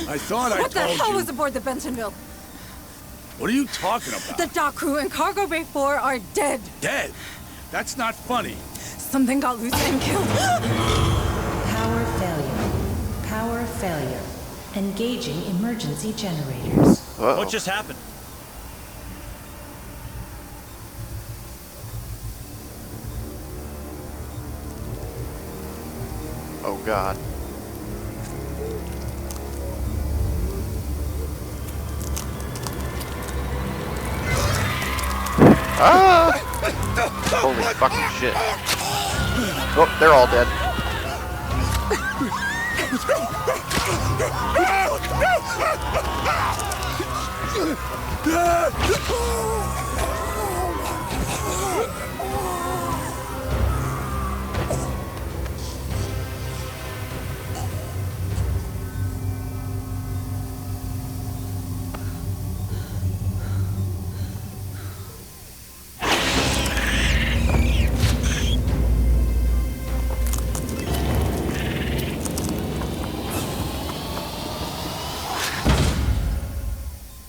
I thought I What the told hell you. was aboard the Bentonville? What are you talking about? The dock crew and Cargo Bay 4 are dead. Dead? That's not funny. Something got loose and killed. Power failure. Power failure. Engaging emergency generators. Uh-oh. What just happened? Oh God. Ah! Holy fucking shit. Oh, they're all dead.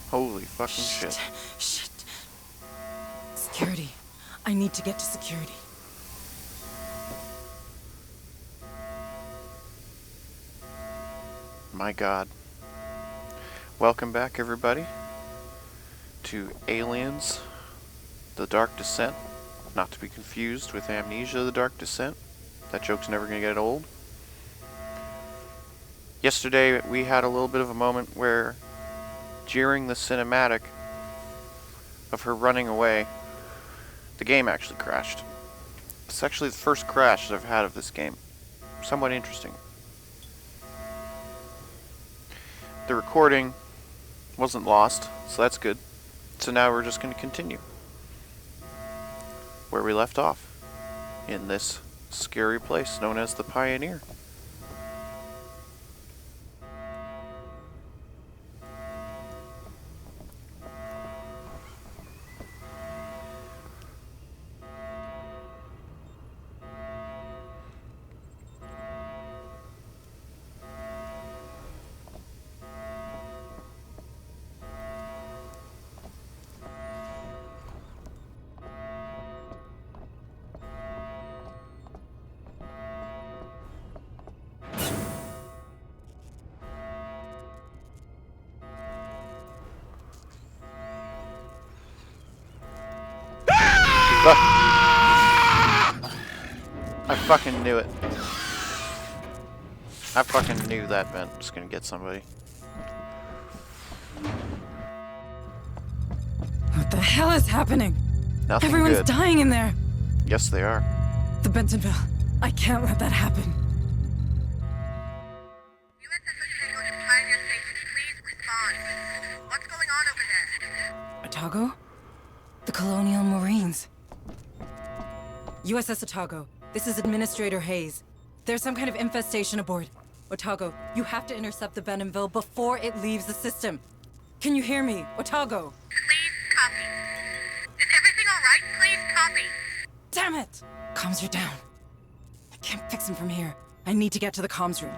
Holy fucking shit. Shit. Security. I need to get to security. My God. Welcome back, everybody, to Aliens, The Dark Descent. Not to be confused with Amnesia, The Dark Descent. That joke's never gonna get old. Yesterday, we had a little bit of a moment where, during the cinematic of her running away, the game actually crashed. It's actually the first crash that I've had of this game. Somewhat interesting. The recording wasn't lost, so that's good. So now we're just going to continue where we left off, in this scary place known as the Pioneer. I fucking knew it. I fucking knew that vent was gonna get somebody. What the hell is happening? Nothing Everyone's good. dying in there. Yes, they are. The Bentonville. I can't let that happen. USS Otago to Pioneer Station, please respond. What's going on over there? Otago? The Colonial Marines. USS Otago, this is Administrator Hayes. There's some kind of infestation aboard. Otago, you have to intercept the Bentonville before it leaves the system. Can you hear me, Otago? Please copy. Is everything alright? Please copy. Damn it! Comms are down. I can't fix them from here. I need to get to the comms room.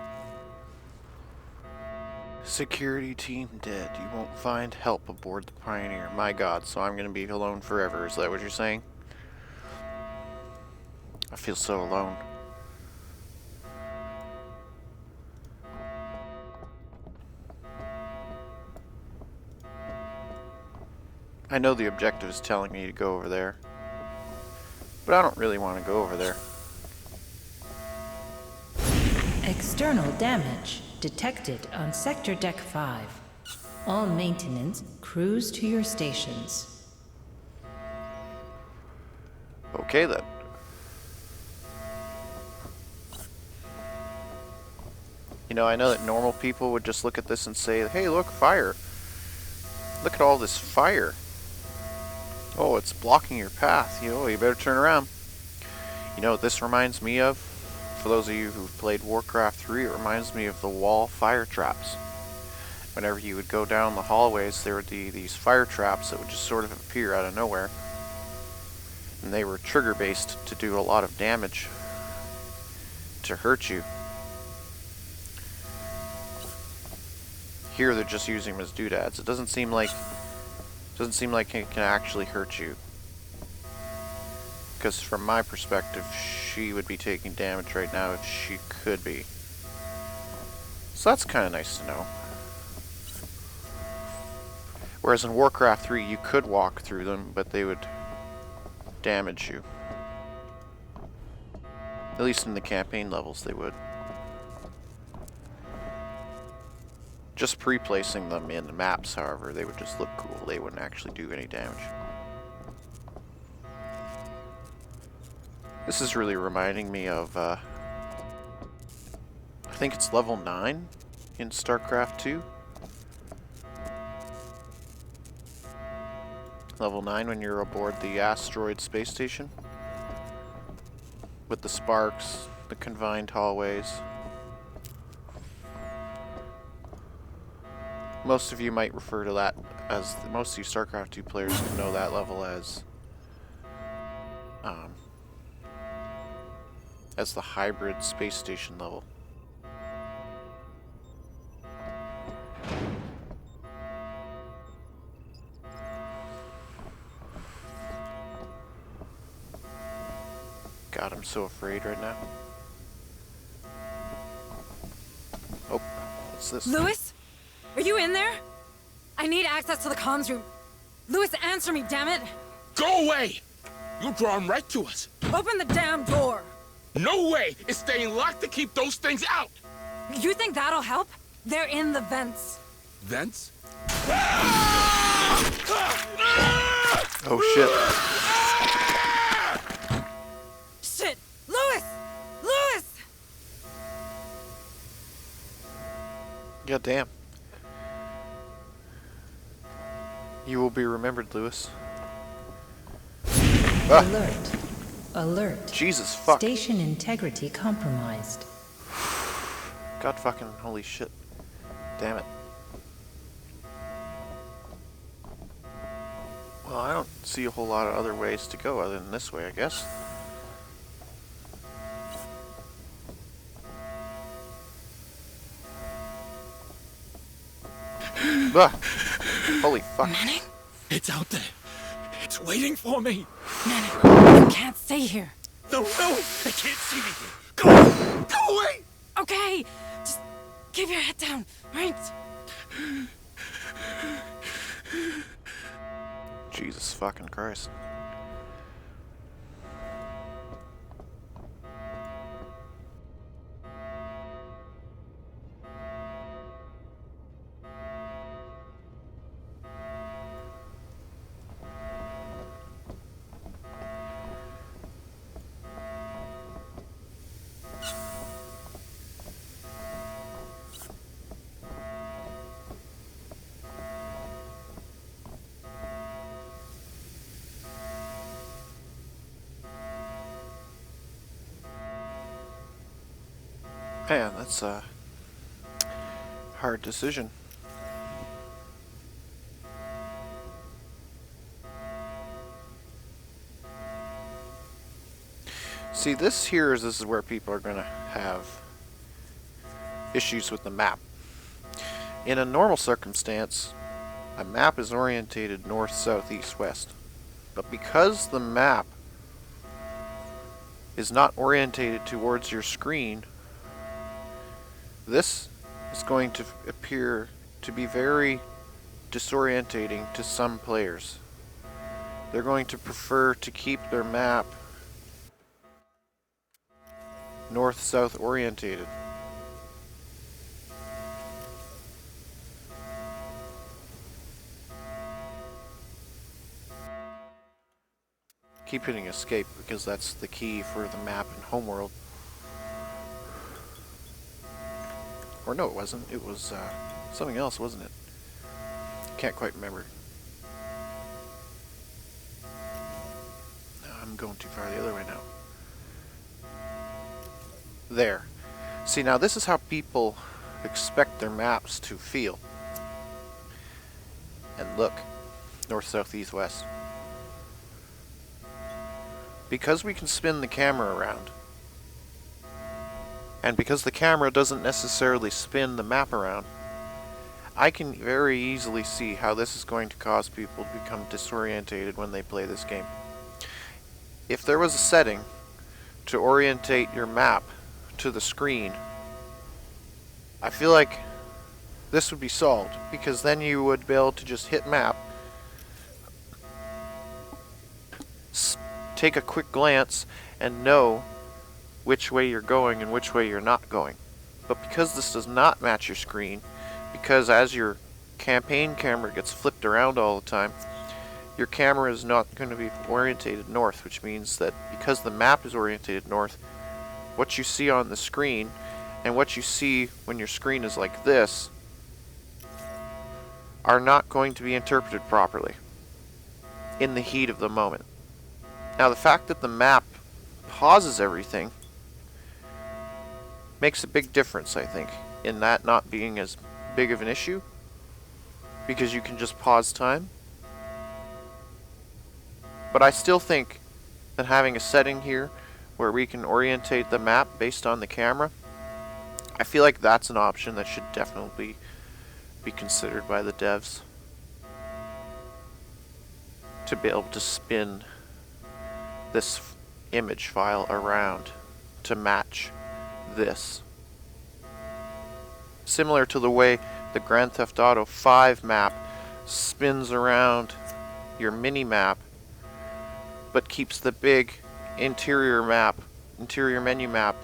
Security team dead. You won't find help aboard the Pioneer. My God, so I'm gonna be alone forever. Is that what you're saying? I feel so alone. I know the objective is telling me to go over there, but I don't really want to go over there. External damage detected on Sector Deck 5. All maintenance, cruise to your stations. Okay then. You know, I know that normal people would just look at this and say, hey, look, fire. Look at all this fire. Oh, it's blocking your path. You know, you better turn around. You know what this reminds me of? For those of you who've played Warcraft 3, it reminds me of the wall fire traps. Whenever you would go down the hallways, there would be these fire traps that would just sort of appear out of nowhere. And they were trigger based to do a lot of damage, to hurt you. Here they're just using them as doodads. It doesn't seem like it can actually hurt you. Because from my perspective, she would be taking damage right now if she could be. So that's kind of nice to know. Whereas in Warcraft 3, you could walk through them, but they would damage you. At least in the campaign levels, they would. Just pre-placing them in the maps, however, they would just look cool. They wouldn't actually do any damage. This is really reminding me of, I think it's level 9 in StarCraft 2. Level 9 when you're aboard the asteroid space station. With the sparks, the confined hallways. Most of you might refer to that as, most of you StarCraft 2 players can know that level as the hybrid space station level. God, I'm so afraid right now. Oh, what's this? Lewis? Are you in there? I need access to the comms room. Lewis, answer me, damn it! Go away! You draw them right to us. Open the damn door! No way! It's staying locked to keep those things out! You think that'll help? They're in the vents. Vents? Oh shit. Shit! Lewis! Lewis! God damn. You will be remembered, Lewis. Ah. Alert. Alert. Jesus fuck. Station integrity compromised. God fucking holy shit. Damn it. Well, I don't see a whole lot of other ways to go other than this way, I guess. Ah. Holy fuck. Manning? It's out there. It's waiting for me. Manning, you can't stay here. No, they can't see me. Go away! Okay, just keep your head down, right? Jesus fucking Christ. Man, that's a hard decision. See, this is where people are going to have issues with the map. In a normal circumstance, a map is orientated north, south, east, west. But because the map is not orientated towards your screen, this is going to appear to be very disorientating to some players. They're going to prefer to keep their map north-south orientated. Keep hitting escape because that's the key for the map in Homeworld. Or no, it wasn't. It was something else, wasn't it? Can't quite remember. No, I'm going too far the other way now. There. See, now this is how people expect their maps to feel. And look. North, south, east, west. Because we can spin the camera around, and because the camera doesn't necessarily spin the map around, I can very easily see how this is going to cause people to become disorientated when they play this game. If there was a setting to orientate your map to the screen, I feel like this would be solved, because then you would be able to just hit map, take a quick glance, and know which way you're going and which way you're not going. But because this does not match your screen, because as your campaign camera gets flipped around all the time, your camera is not going to be orientated north, which means that because the map is orientated north, what you see on the screen and what you see when your screen is like this are not going to be interpreted properly in the heat of the moment. Now, the fact that the map pauses everything makes a big difference, I think, in that not being as big of an issue, because you can just pause time. But I still think that having a setting here where we can orientate the map based on the camera, I feel like that's an option that should definitely be considered by the devs, to be able to spin this image file around to match this. Similar to the way the Grand Theft Auto 5 map spins around your mini map, but keeps the big interior menu map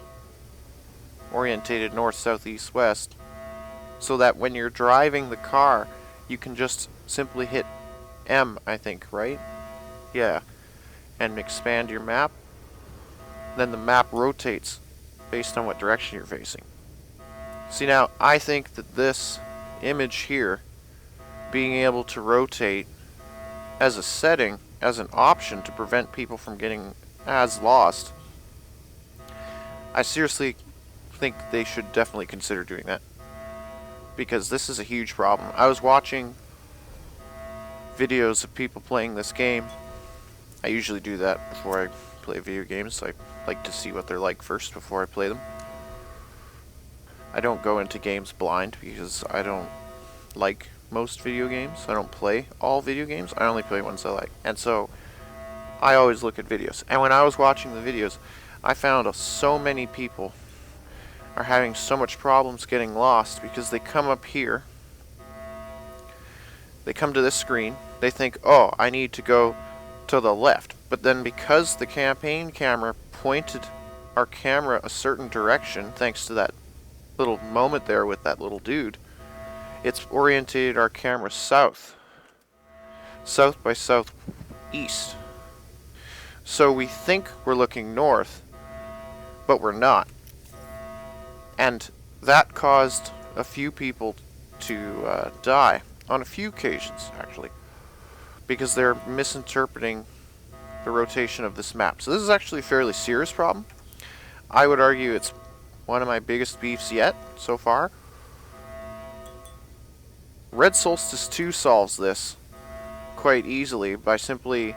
orientated north, south, east, west, so that when you're driving the car, you can just simply hit M, I think, right? Yeah. And expand your map. Then the map rotates based on what direction you're facing. See, now, I think that this image here, being able to rotate as a setting, as an option to prevent people from getting as lost, I seriously think they should definitely consider doing that, because this is a huge problem. I was watching videos of people playing this game. I usually do that before I play video games. I like to see what they're like first before I play them. I don't go into games blind, because I don't like most video games. I don't play all video games. I only play ones I like. And so I always look at videos. And when I was watching the videos, I found so many people are having so much problems getting lost because they come up here, they come to this screen, they think, oh, I need to go to the left. But then because the campaign camera pointed our camera a certain direction, thanks to that little moment there with that little dude, it's orientated our camera south by southeast. So we think we're looking north, but we're not. And that caused a few people to die, on a few occasions actually, because they're misinterpreting the rotation of this map. So this is actually a fairly serious problem. I would argue it's one of my biggest beefs yet so far. Red Solstice 2 solves this quite easily by simply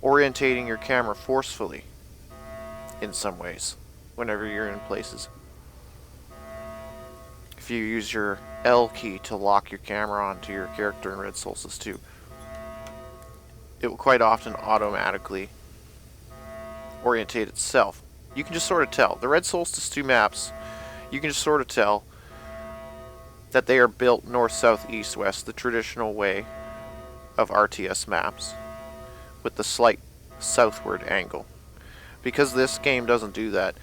orientating your camera forcefully in some ways whenever you're in places. If you use your L key to lock your camera onto your character in Red Solstice 2, it will quite often automatically orientate itself. You can just sort of tell. The Red Solstice 2 maps, you can just sort of tell that they are built north, south, east, west, the traditional way of RTS maps, with the slight southward angle. Because this game doesn't do that,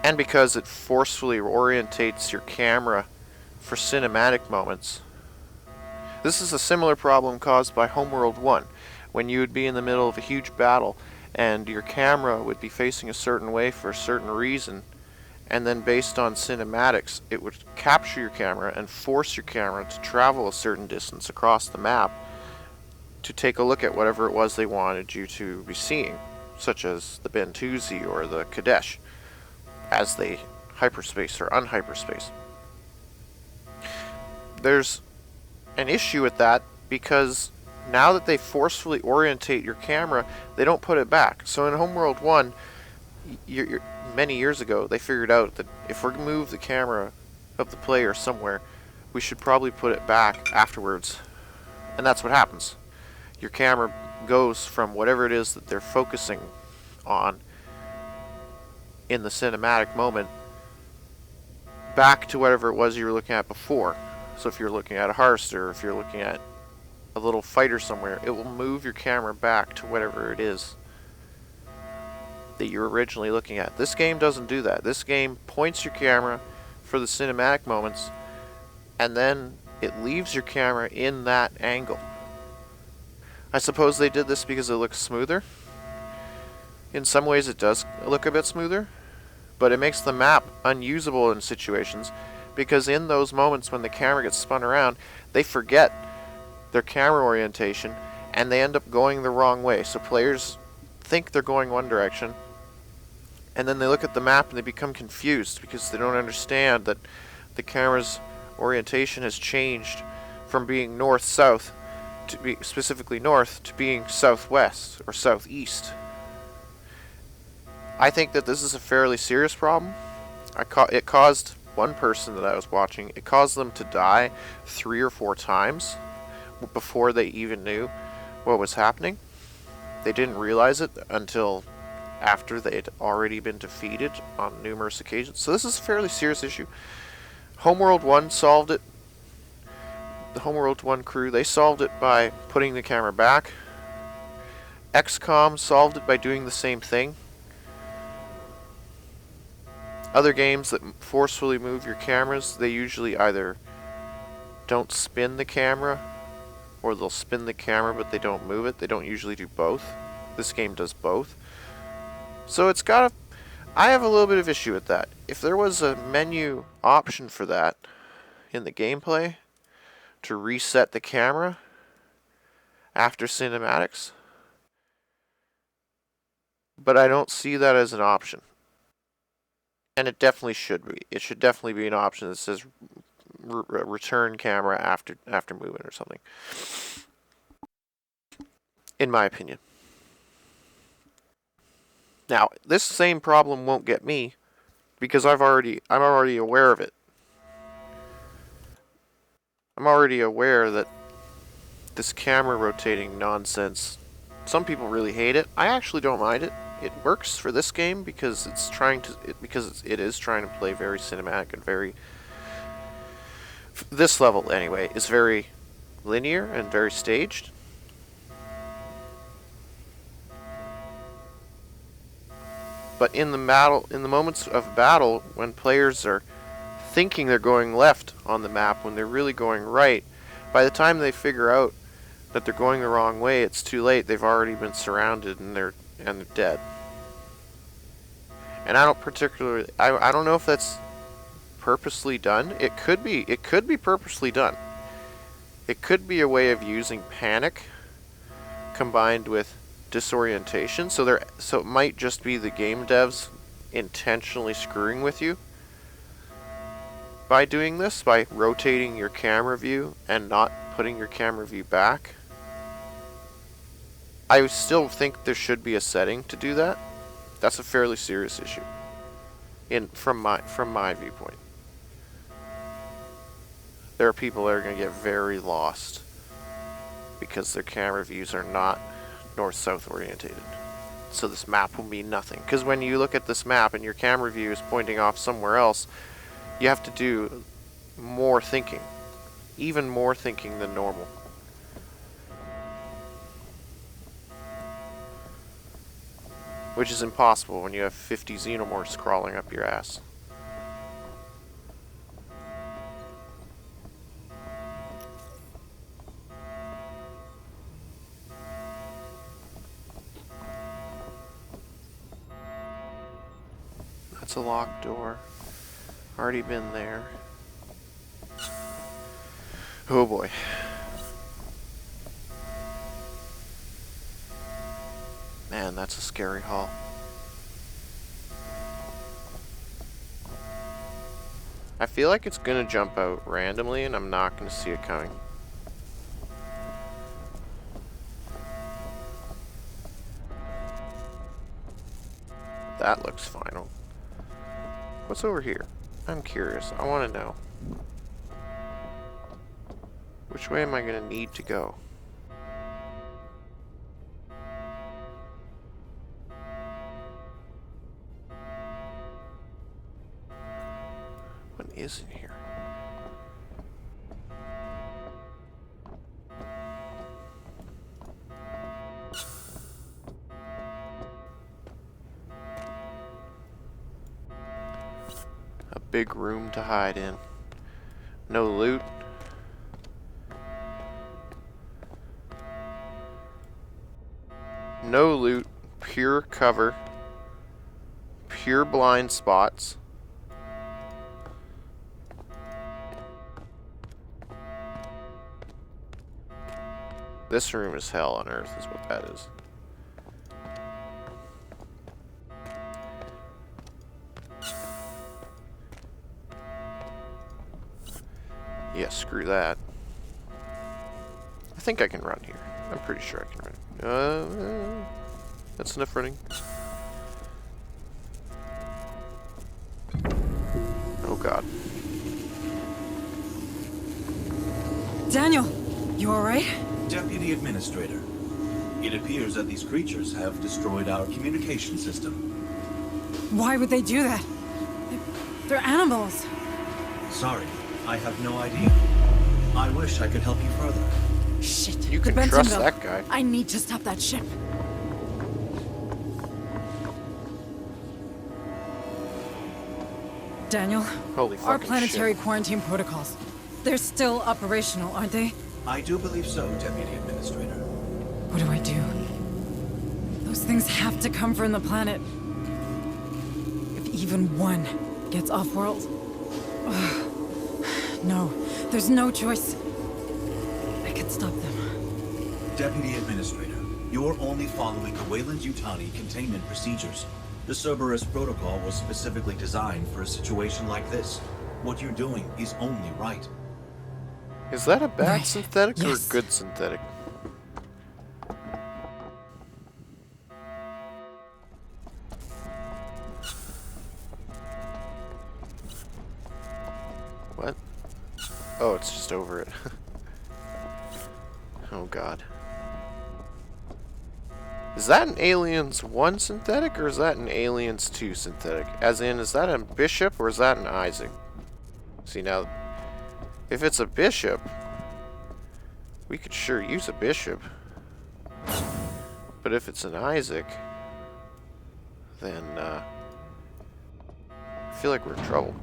and because it forcefully orientates your camera for cinematic moments. This is a similar problem caused by Homeworld 1, when you would be in the middle of a huge battle and your camera would be facing a certain way for a certain reason, and then based on cinematics it would capture your camera and force your camera to travel a certain distance across the map to take a look at whatever it was they wanted you to be seeing, such as the Bentusi or the Kadesh, as they hyperspace or unhyperspace. There's an issue with that because now that they forcefully orientate your camera, they don't put it back. So in Homeworld 1, many years ago, they figured out that if we move the camera of the player somewhere, we should probably put it back afterwards. And that's what happens. Your camera goes from whatever it is that they're focusing on in the cinematic moment back to whatever it was you were looking at before. So if you're looking at a harvester, if you're looking at a little fighter somewhere, it will move your camera back to whatever it is that you're originally looking at. This game doesn't do that. This game points your camera for the cinematic moments, and then it leaves your camera in that angle. I suppose they did this because it looks smoother. In some ways it does look a bit smoother, but it makes the map unusable in situations because in those moments when the camera gets spun around, they forget their camera orientation and they end up going the wrong way. So players think they're going one direction, and then they look at the map and they become confused because they don't understand that the camera's orientation has changed from being north-south to be specifically north to being southwest or southeast. I think that this is a fairly serious problem. It caused one person that I was watching, it caused them to die 3 or 4 times before they even knew what was happening. They didn't realize it until after they'd already been defeated on numerous occasions. So this is a fairly serious issue. Homeworld 1 solved it. The Homeworld 1 crew, they solved it by putting the camera back. XCOM solved it by doing the same thing. Other games that forcefully move your cameras, they usually either don't spin the camera, or they'll spin the camera but they don't move it. They don't usually do both. This game does both. So it's got a... I have a little bit of issue with that. If there was a menu option for that in the gameplay, to reset the camera after cinematics, but I don't see that as an option. And it definitely should be. It should definitely be an option that says return camera after movement or something. In my opinion. Now, this same problem won't get me because I'm already aware of it. I'm already aware that this camera rotating nonsense, some people really hate it. I actually don't mind it. It works for this game because it is trying to play very cinematic and very, this level anyway, is very linear and very staged. But in the moments of battle, when players are thinking they're going left on the map when they're really going right, by the time they figure out that they're going the wrong way, it's too late. They've already been surrounded and they're dead. And I don't know if that's purposely done. It could be purposely done. It could be a way of using panic combined with disorientation. So it might just be the game devs intentionally screwing with you by doing this, by rotating your camera view and not putting your camera view back. I still think there should be a setting to do that. That's a fairly serious issue from my viewpoint. There are people that are going to get very lost because their camera views are not north-south orientated. So this map will mean nothing. Because when you look at this map and your camera view is pointing off somewhere else, you have to do more thinking. Even more thinking than normal. Which is impossible when you have 50 xenomorphs crawling up your ass. That's a locked door. Already been there. Oh boy. Man, that's a scary hall. I feel like it's gonna jump out randomly and I'm not gonna see it coming. That looks final. What's over here? I'm curious. I want to know. Which way am I going to need to go? What is in here? A big room to hide in. No loot. No loot. Pure cover. Pure blind spots. This room is hell on earth, is what that is. Yeah, screw that. I think I can run here. I'm pretty sure I can run. That's enough running. Oh god. Daniel, you alright? Deputy Administrator, it appears that these creatures have destroyed our communication system. Why would they do that? They're animals. Sorry, I have no idea. I wish I could help you further. Shit. You the can trust Bentonville. that guy. I need to stop that ship. Daniel, Holy our fucking planetary shit. quarantine protocols. They're still operational, aren't they? I do believe so, Deputy Administrator. What do I do? Those things have to come from the planet. If even one gets off-world. No, there's no choice. I can stop them. Deputy Administrator, you're only following the Weyland-Yutani containment procedures. The Cerberus protocol was specifically designed for a situation like this. What you're doing is only right. Is that a bad Right. synthetic Yes. or a good synthetic? What? Oh, it's just over it. Oh god. Is that an Aliens 1 synthetic or is that an Aliens 2 synthetic? As in, is that a Bishop or is that an Isaac? See now, if it's a Bishop, we could sure use a Bishop. But if it's an Isaac, then I feel like we're in trouble.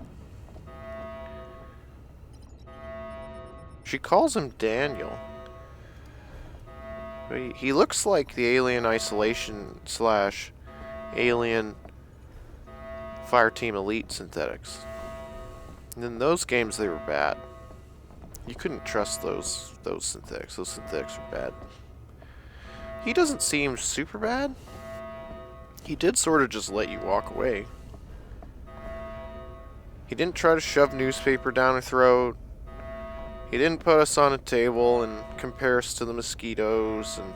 She calls him Daniel. He looks like the Alien Isolation / Alien Fireteam Elite synthetics. And in those games, they were bad. You couldn't trust those synthetics. Those synthetics were bad. He doesn't seem super bad. He did sort of just let you walk away. He didn't try to shove newspaper down our throat. He didn't put us on a table and compare us to the mosquitoes, and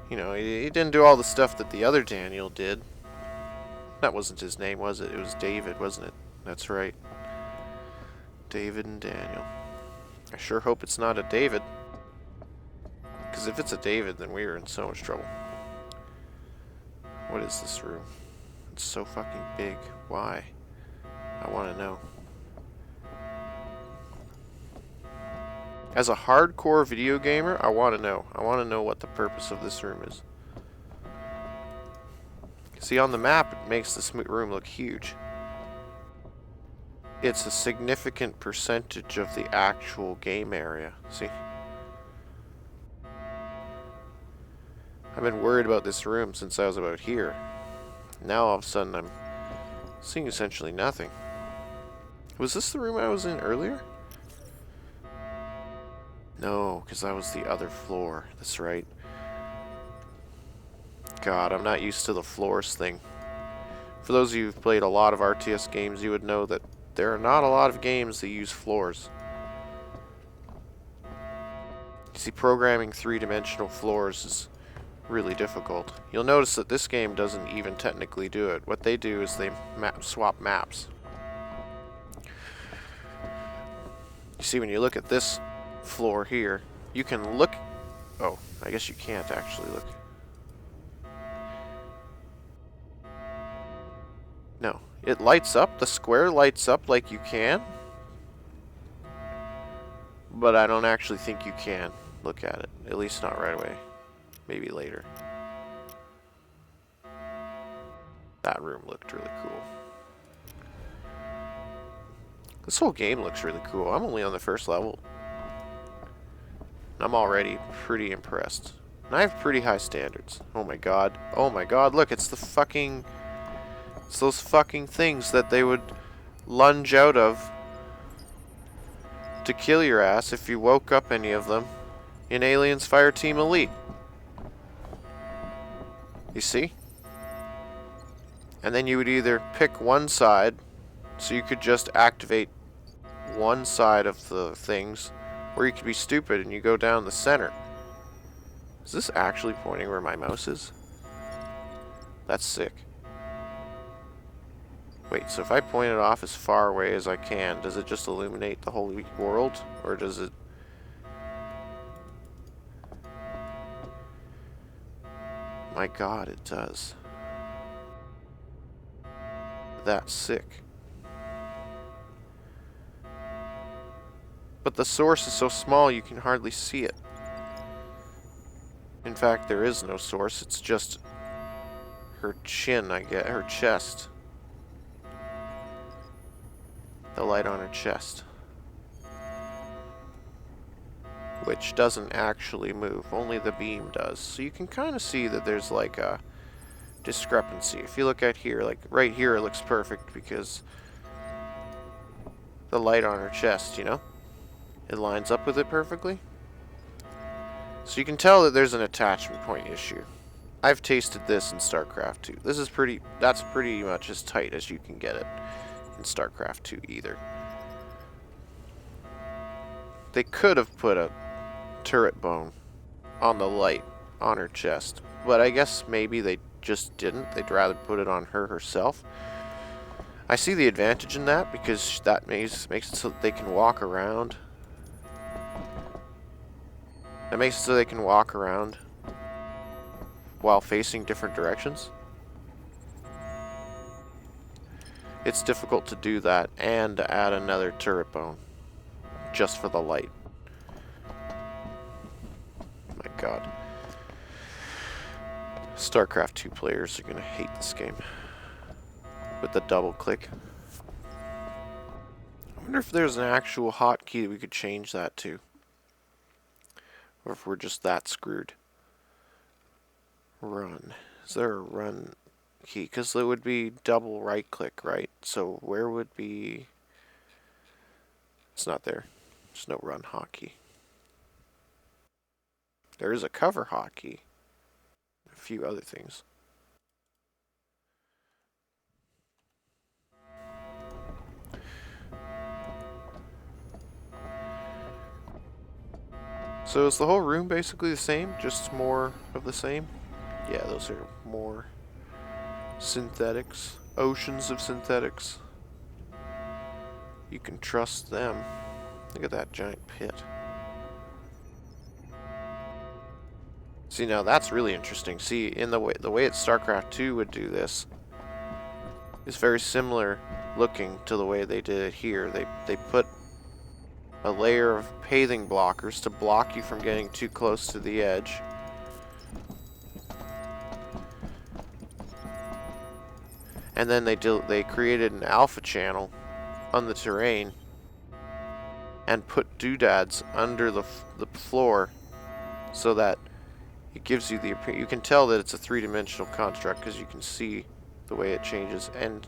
you know, he didn't do all the stuff that the other Daniel did. That wasn't his name, was it? It was David, wasn't it? That's right. David and Daniel. I sure hope it's not a David. Because if it's a David, then we are in so much trouble. What is this room? It's so fucking big. Why? I want to know. As a hardcore video gamer, I want to know. I want to know what the purpose of this room is. See, on the map, it makes this room look huge. It's a significant percentage of the actual game area. See? I've been worried about this room since I was about here. Now all of a sudden I'm seeing essentially nothing. Was this the room I was in earlier? No, because that was the other floor. That's right. God, I'm not used to the floors thing. For those of you who've played a lot of RTS games, you would know that there are not a lot of games that use floors. You see, programming three-dimensional floors is really difficult. You'll notice that this game doesn't even technically do it. What they do is they swap maps. You see, when you look at this floor here, you can look... Oh, I guess you can't actually look. No, it lights up. The square lights up like you can. But I don't actually think you can look at it. At least not right away. Maybe later. That room looked really cool. This whole game looks really cool. I'm only on the first level. I'm already pretty impressed. And I have pretty high standards. Oh my god. Oh my god, look, it's the fucking... It's those fucking things that they would lunge out of to kill your ass if you woke up any of them in Aliens Fireteam Elite. You see? And then you would either pick one side, so you could just activate one side of the things, or you could be stupid and you go down the center. Is this actually pointing where my mouse is? That's sick. Wait, so if I point it off as far away as I can, does it just illuminate the whole world? Or does it... My god, it does. That's sick. But the source is so small you can hardly see it. In fact, there is no source, it's just her chin, I get, her chest. The light on her chest. Which doesn't actually move, only the beam does. So you can kind of see that there's like a discrepancy. If you look at here, like right here it looks perfect because the light on her chest, you know? It lines up with it perfectly. So you can tell that there's an attachment point issue. I've tasted this in StarCraft 2. This is that's pretty much as tight as you can get it in StarCraft 2 either. They could have put a turret bone on the light on her chest, but I guess maybe they just didn't. They'd rather put it on her herself. I see the advantage in that because that makes it so that they can walk around. That makes it so they can walk around while facing different directions. It's difficult to do that and to add another turret bone just for the light. My god. StarCraft 2 players are going to hate this game. With the double click. I wonder if there's an actual hotkey that we could change that to. Or if we're just that screwed. Run. Is there a run key? Because it would be double right click, right? So where would be... It's not there. There's no run hotkey. There is a cover hotkey. A few other things. So is the whole room basically the same? Just more of the same? Yeah, those are more synthetics. Oceans of synthetics. You can trust them. Look at that giant pit. See, now that's really interesting. See, in the way that StarCraft 2 would do this is very similar looking to the way they did it here. They put a layer of paving blockers to block you from getting too close to the edge. And then they created an alpha channel on the terrain and put doodads under the floor so that it gives you the... You can tell that it's a three-dimensional construct because you can see the way it changes, and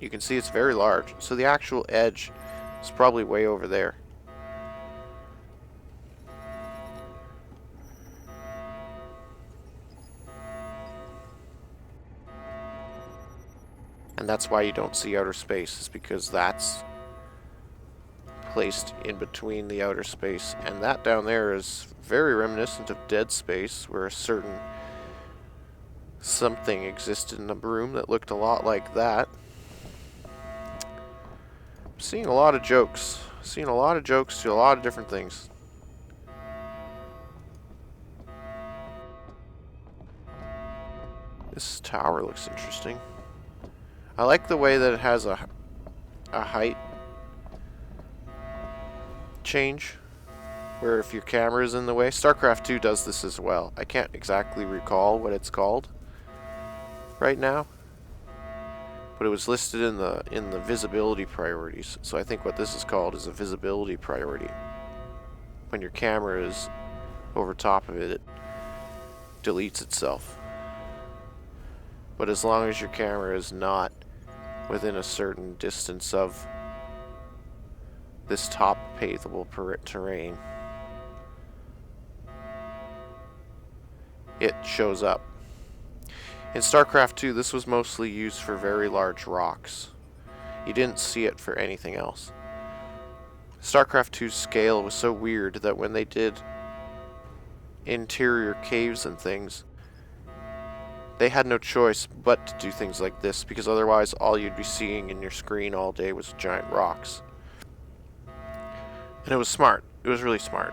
you can see it's very large. So the actual edge is probably way over there. And that's why you don't see outer space, is because that's placed in between the outer space. And that down there is very reminiscent of Dead Space, where a certain something existed in a room that looked a lot like that. I'm seeing a lot of jokes. Seeing a lot of jokes to a lot of different things. This tower looks interesting. I like the way that it has a height change, where if your camera is in the way. StarCraft 2 does this as well. I can't exactly recall what it's called right now, but it was listed in the visibility priorities. So I think what this is called is a visibility priority. When your camera is over top of it, it deletes itself. But as long as your camera is not within a certain distance of this top pavable terrain, it shows up. In StarCraft 2, this was mostly used for very large rocks. You didn't see it for anything else. StarCraft 2's scale was so weird that when they did interior caves and things, they had no choice but to do things like this, because otherwise all you'd be seeing in your screen all day was giant rocks. And it was smart. It was really smart.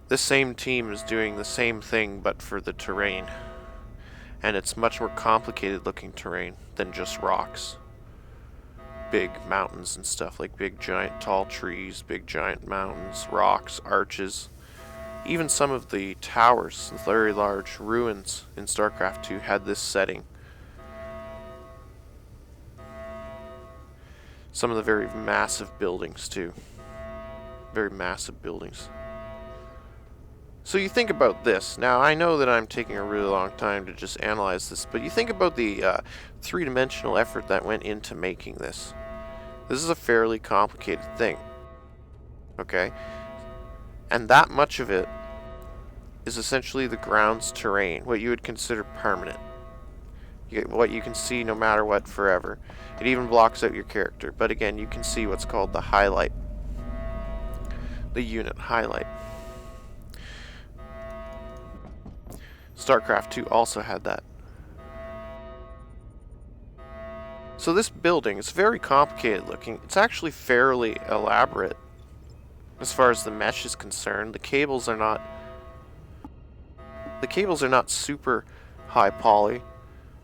This same team is doing the same thing but for the terrain. And it's much more complicated looking terrain than just rocks. Big mountains and stuff, like big giant tall trees, big giant mountains, rocks, arches. Even some of the towers, the very large ruins in StarCraft 2 had this setting. Some of the very massive buildings too. Very massive buildings. So you think about this. Now I know that I'm taking a really long time to just analyze this, but you think about the three-dimensional effort that went into making this. This is a fairly complicated thing. Okay? And that much of it is essentially the ground's terrain, what you would consider permanent. What you can see no matter what forever. It even blocks out your character, but again, you can see what's called the highlight. The unit highlight. StarCraft 2 also had that. So this building is very complicated looking. It's actually fairly elaborate as far as the mesh is concerned. The cables are not super high poly,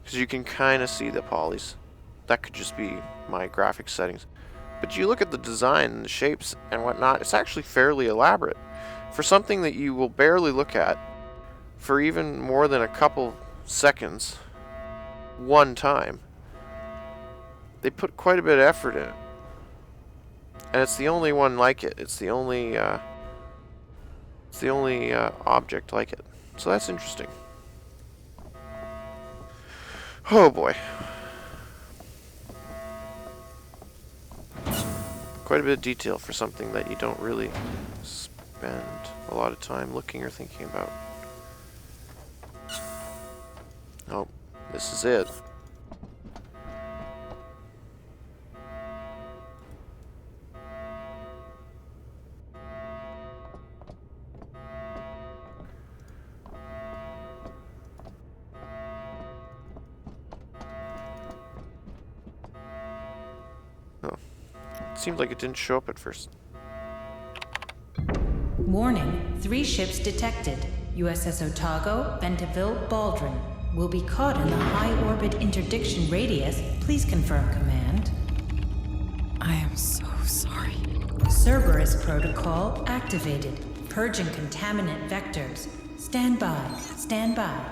because you can kind of see the polys. That could just be my graphics settings. But you look at the design and the shapes and whatnot, it's actually fairly elaborate. For something that you will barely look at for even more than a couple seconds, one time, they put quite a bit of effort in it. And it's the only one like it. It's the only object like it. So that's interesting. Oh boy. Quite a bit of detail for something that you don't really spend a lot of time looking or thinking about. Oh, this is it. Seemed like it didn't show up at first. Warning, 3 ships detected. USS Otago, Bentaville, Baldwin. Will be caught in the high orbit interdiction radius. Please confirm command. I am so sorry. Cerberus protocol activated. Purging contaminant vectors. Stand by. Stand by.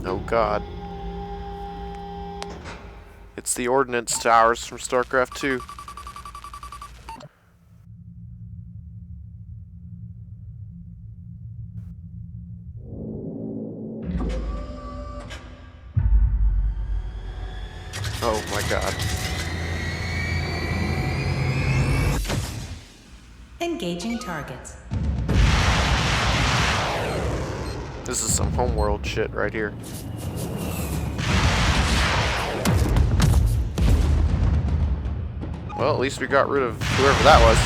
Oh god. It's the ordnance towers from StarCraft 2. Oh my god. Engaging targets. This is some homeworld shit right here. Well, at least we got rid of whoever that was.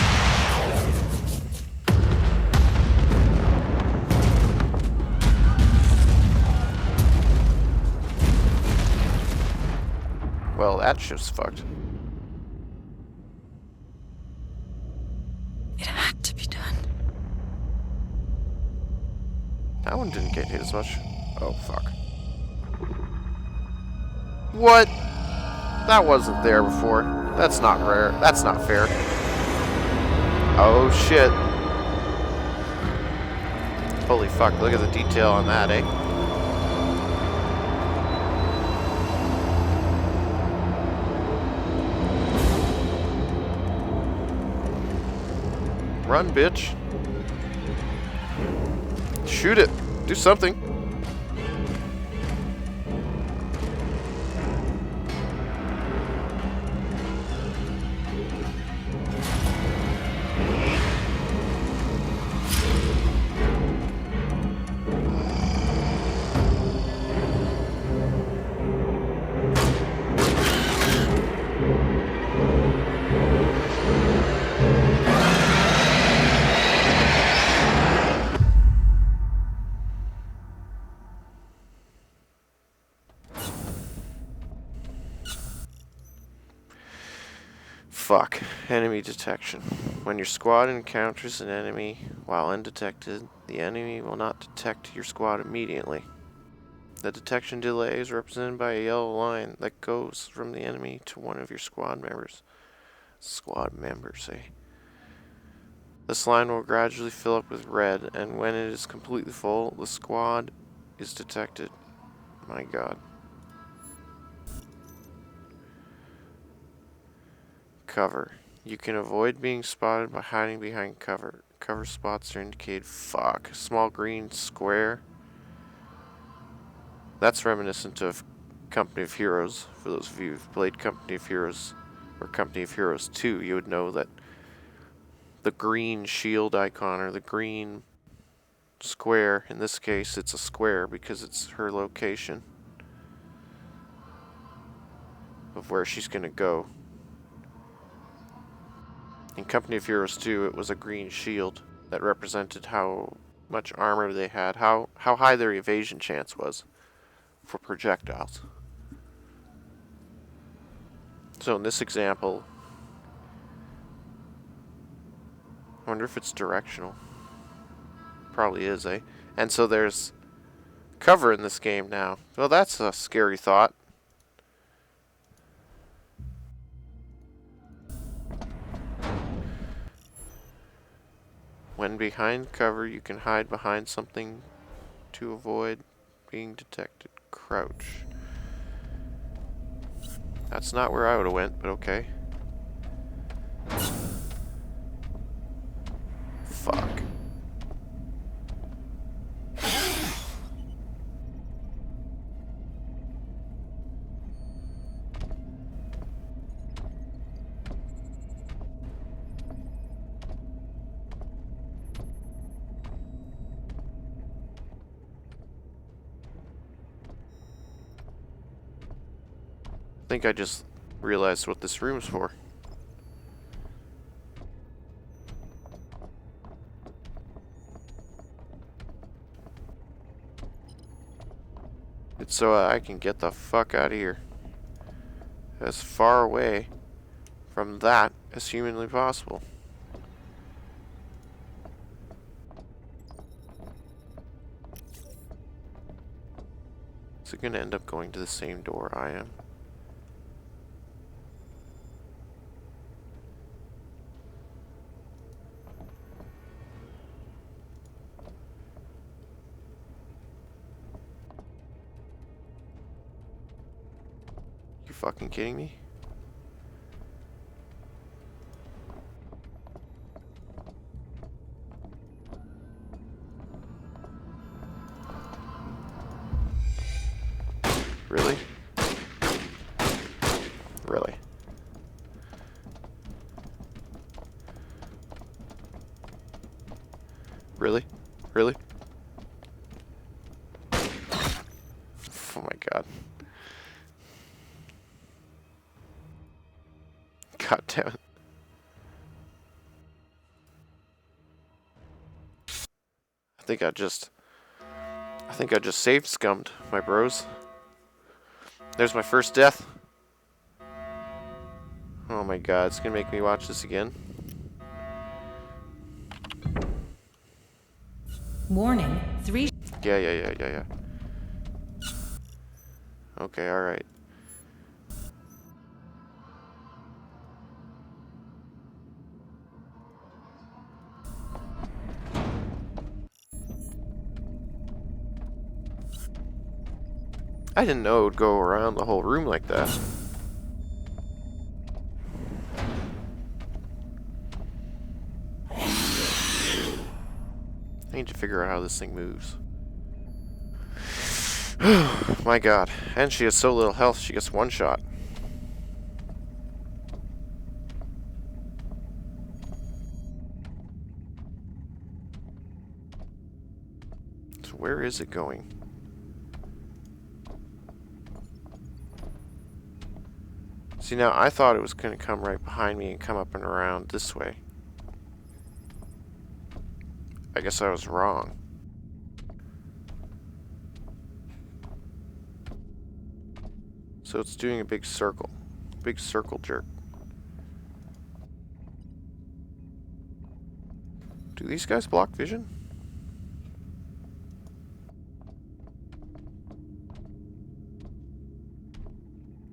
Well, that shit's fucked. It had to be done. That one didn't get hit as much. Oh, fuck. What? That wasn't there before. That's not rare. That's not fair. Oh, shit. Holy fuck, look at the detail on that, eh? Run, bitch. Shoot it. Do something. Fuck. Enemy detection. When your squad encounters an enemy while undetected, the enemy will not detect your squad immediately. The detection delay is represented by a yellow line that goes from the enemy to one of your squad members. Eh? This line will gradually fill up with red, and when it is completely full, the squad is detected. My god. Cover. You can avoid being spotted by hiding behind cover. Cover spots are indicated. Fuck. Small green square. That's reminiscent of Company of Heroes. For those of you who've played Company of Heroes or Company of Heroes 2, you would know that the green shield icon or the green square, in this case it's a square because it's her location of where she's gonna go. In Company of Heroes 2, it was a green shield that represented how much armor they had, how high their evasion chance was for projectiles. So in this example, I wonder if it's directional. Probably is, eh? And so there's cover in this game now. Well, that's a scary thought. When behind cover, you can hide behind something to avoid being detected. Crouch. That's not where I would have went, but okay. Fuck. I think I just realized what this room's for. It's so I can get the fuck out of here. As far away from that as humanly possible. Is it gonna end up going to the same door I am? You fucking kidding me? Really? Really? Really? Really? Oh my god. God damn it. think I just saved scummed, my bros. There's my first death. Oh my god, it's gonna make me watch this again. Warning, 3 Yeah. Okay, alright. I didn't know it would go around the whole room like that. I need to figure out how this thing moves. My god. And she has so little health, she gets one shot. So where is it going? See, now I thought it was going to come right behind me and come up and around this way. I guess I was wrong. So it's doing a big circle jerk. Do these guys block vision?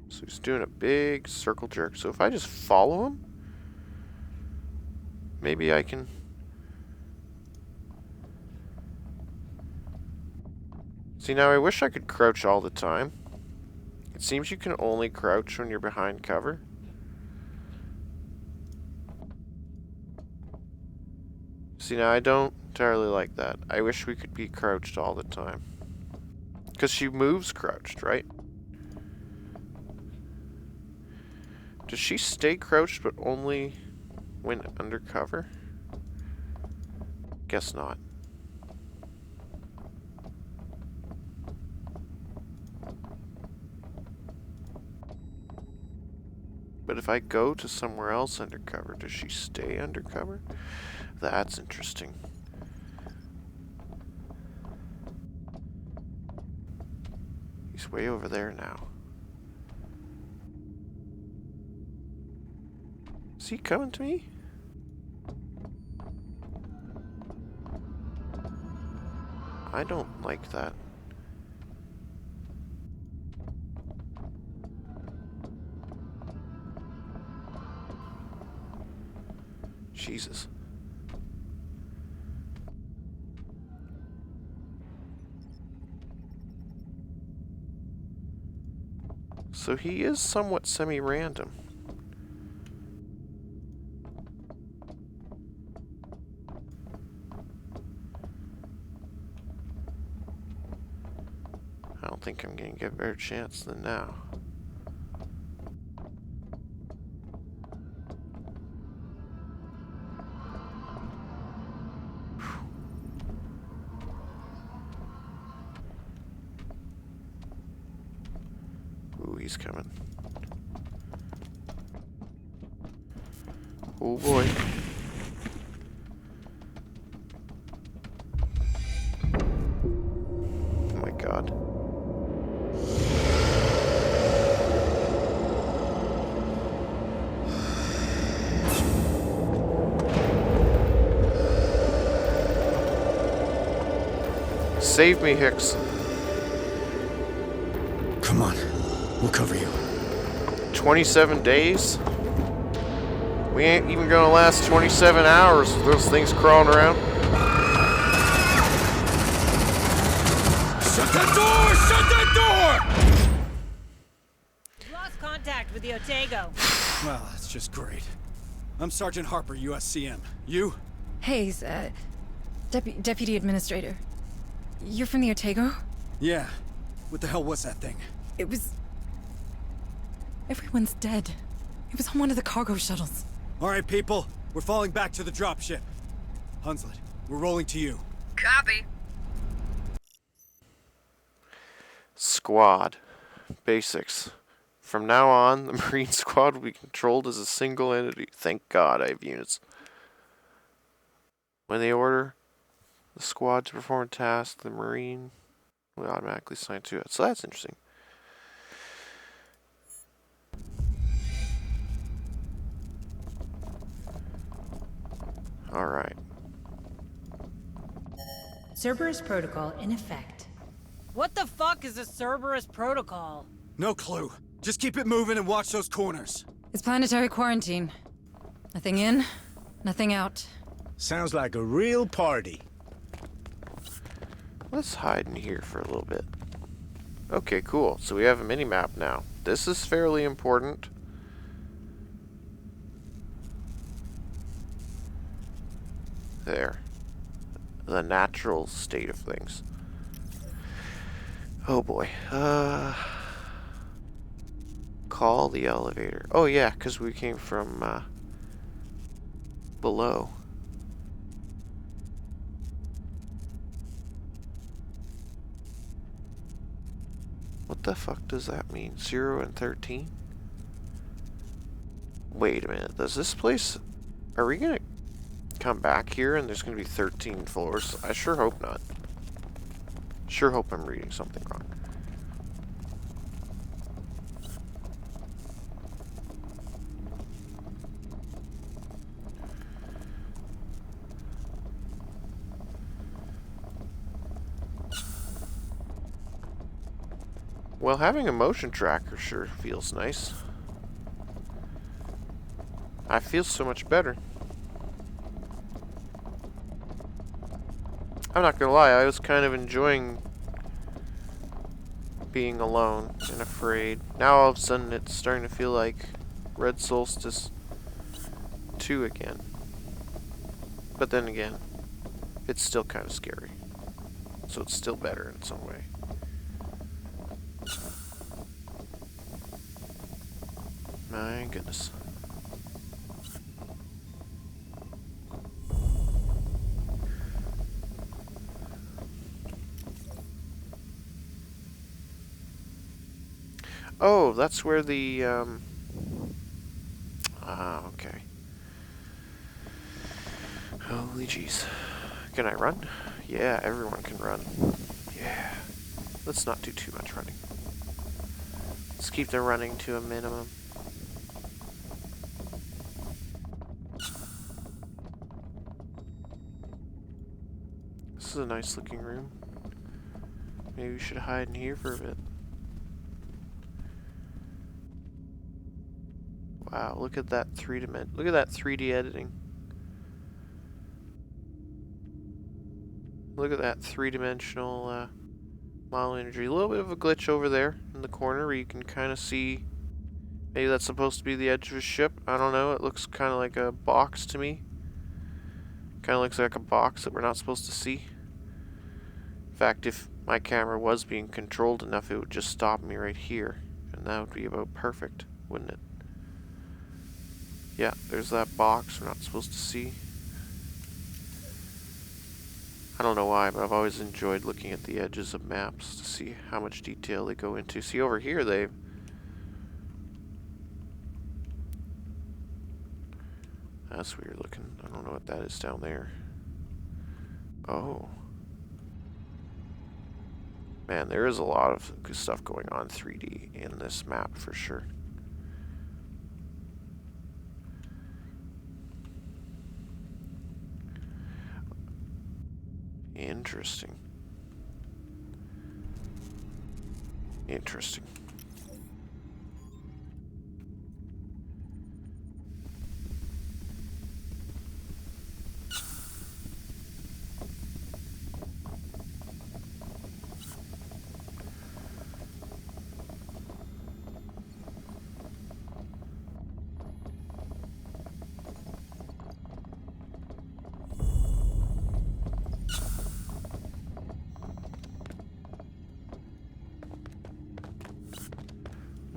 So he's doing a big circle jerk. So if I just follow him, maybe I can... See, now I wish I could crouch all the time. It seems you can only crouch when you're behind cover. See, now I don't entirely like that. I wish we could be crouched all the time. Because she moves crouched, right? Does she stay crouched but only when undercover? Guess not. But if I go to somewhere else undercover, does she stay undercover? That's interesting. He's way over there now. Is he coming to me? I don't like that. Jesus. So he is somewhat semi-random. I don't think I'm going to get a better chance than now. Ooh, he's coming. Oh boy. Oh my god. Save me, Hicks. Come on. We'll cover you. 27 days? We ain't even gonna last 27 hours with those things crawling around. Shut that door! Shut that door! Lost contact with the Otago. Well, that's just great. I'm Sergeant Harper, USCM. You? Hayes, Deputy Administrator. You're from the Otago? Yeah. What the hell was that thing? It was... Everyone's dead. It was on one of the cargo shuttles. All right, people. We're falling back to the dropship. Hunslet, we're rolling to you. Copy. Squad. Basics. From now on, the Marine Squad will be controlled as a single entity. Thank God I have units. When they order, The squad to perform a task, the Marine will automatically assign to it. So that's interesting. Alright. Cerberus Protocol in effect. What the fuck is a Cerberus protocol? No clue. Just keep it moving and watch those corners. It's planetary quarantine. Nothing in, nothing out. Sounds like a real party. Let's hide in here for a little bit. Okay, cool. So we have a mini-map now. This is fairly important. There. The natural state of things. Oh boy. Call the elevator. Oh yeah, because we came from below. What the fuck does that mean? 0 and 13? Wait a minute. Does this place... Are we gonna come back here and there's gonna be 13 floors? I sure hope not. Sure hope I'm reading something wrong. Well, having a motion tracker sure feels nice. I feel so much better. I'm not gonna lie, I was kind of enjoying being alone and afraid. Now all of a sudden it's starting to feel like Red Solstice 2 again. But then again, it's still kind of scary. So it's still better in some way. My goodness. Oh, that's where the, okay. Holy jeez. Can I run? Yeah, everyone can run. Yeah. Let's not do too much running. Let's keep the running to a minimum. This is a nice looking room. Maybe we should hide in here for a bit. Wow, look at that look at that 3D editing. Look at that three-dimensional model imagery. A little bit of a glitch over there in the corner where you can kind of see. Maybe that's supposed to be the edge of a ship. I don't know. It looks kind of like a box to me. Kind of looks like a box that we're not supposed to see. In fact, if my camera was being controlled enough, it would just stop me right here. And that would be about perfect, wouldn't it? Yeah, there's that box we're not supposed to see. I don't know why, but I've always enjoyed looking at the edges of maps to see how much detail they go into. See, over here that's weird looking. I don't know what that is down there. Oh. Man, there is a lot of good stuff going on 3D in this map for sure. Interesting. Interesting.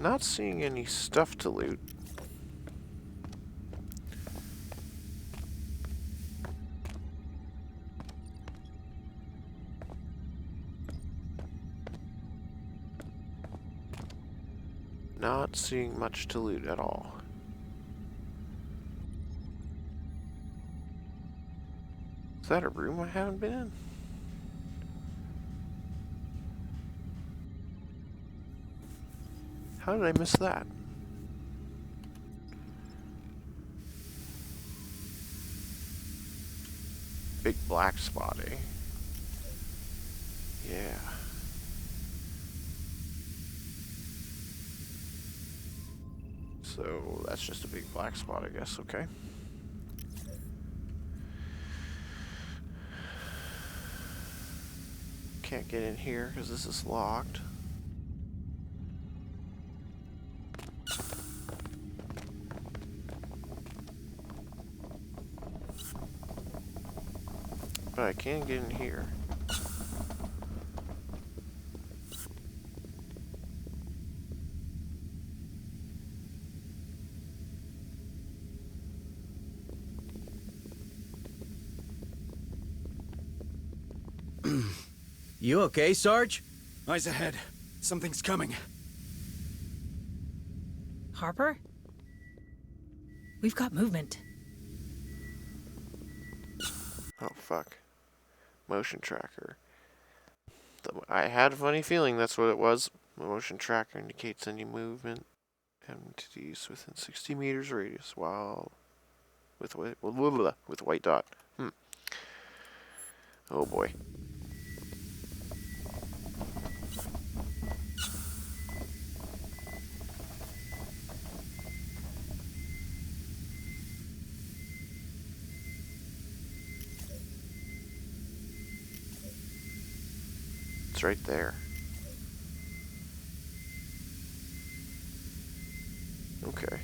Not seeing any stuff to loot. Not seeing much to loot at all. Is that a room I haven't been in? How did I miss that? Big black spot, eh? Yeah. So that's just a big black spot, I guess. Okay. Can't get in here because this is locked. But I can get in here. You okay, Sarge? Eyes ahead. Something's coming. Harper? We've got movement. Oh, fuck. Motion tracker. I had a funny feeling that's what it was. The motion tracker indicates any movement entities within 60 meters radius while with white dot. Oh boy. It's right there. Okay.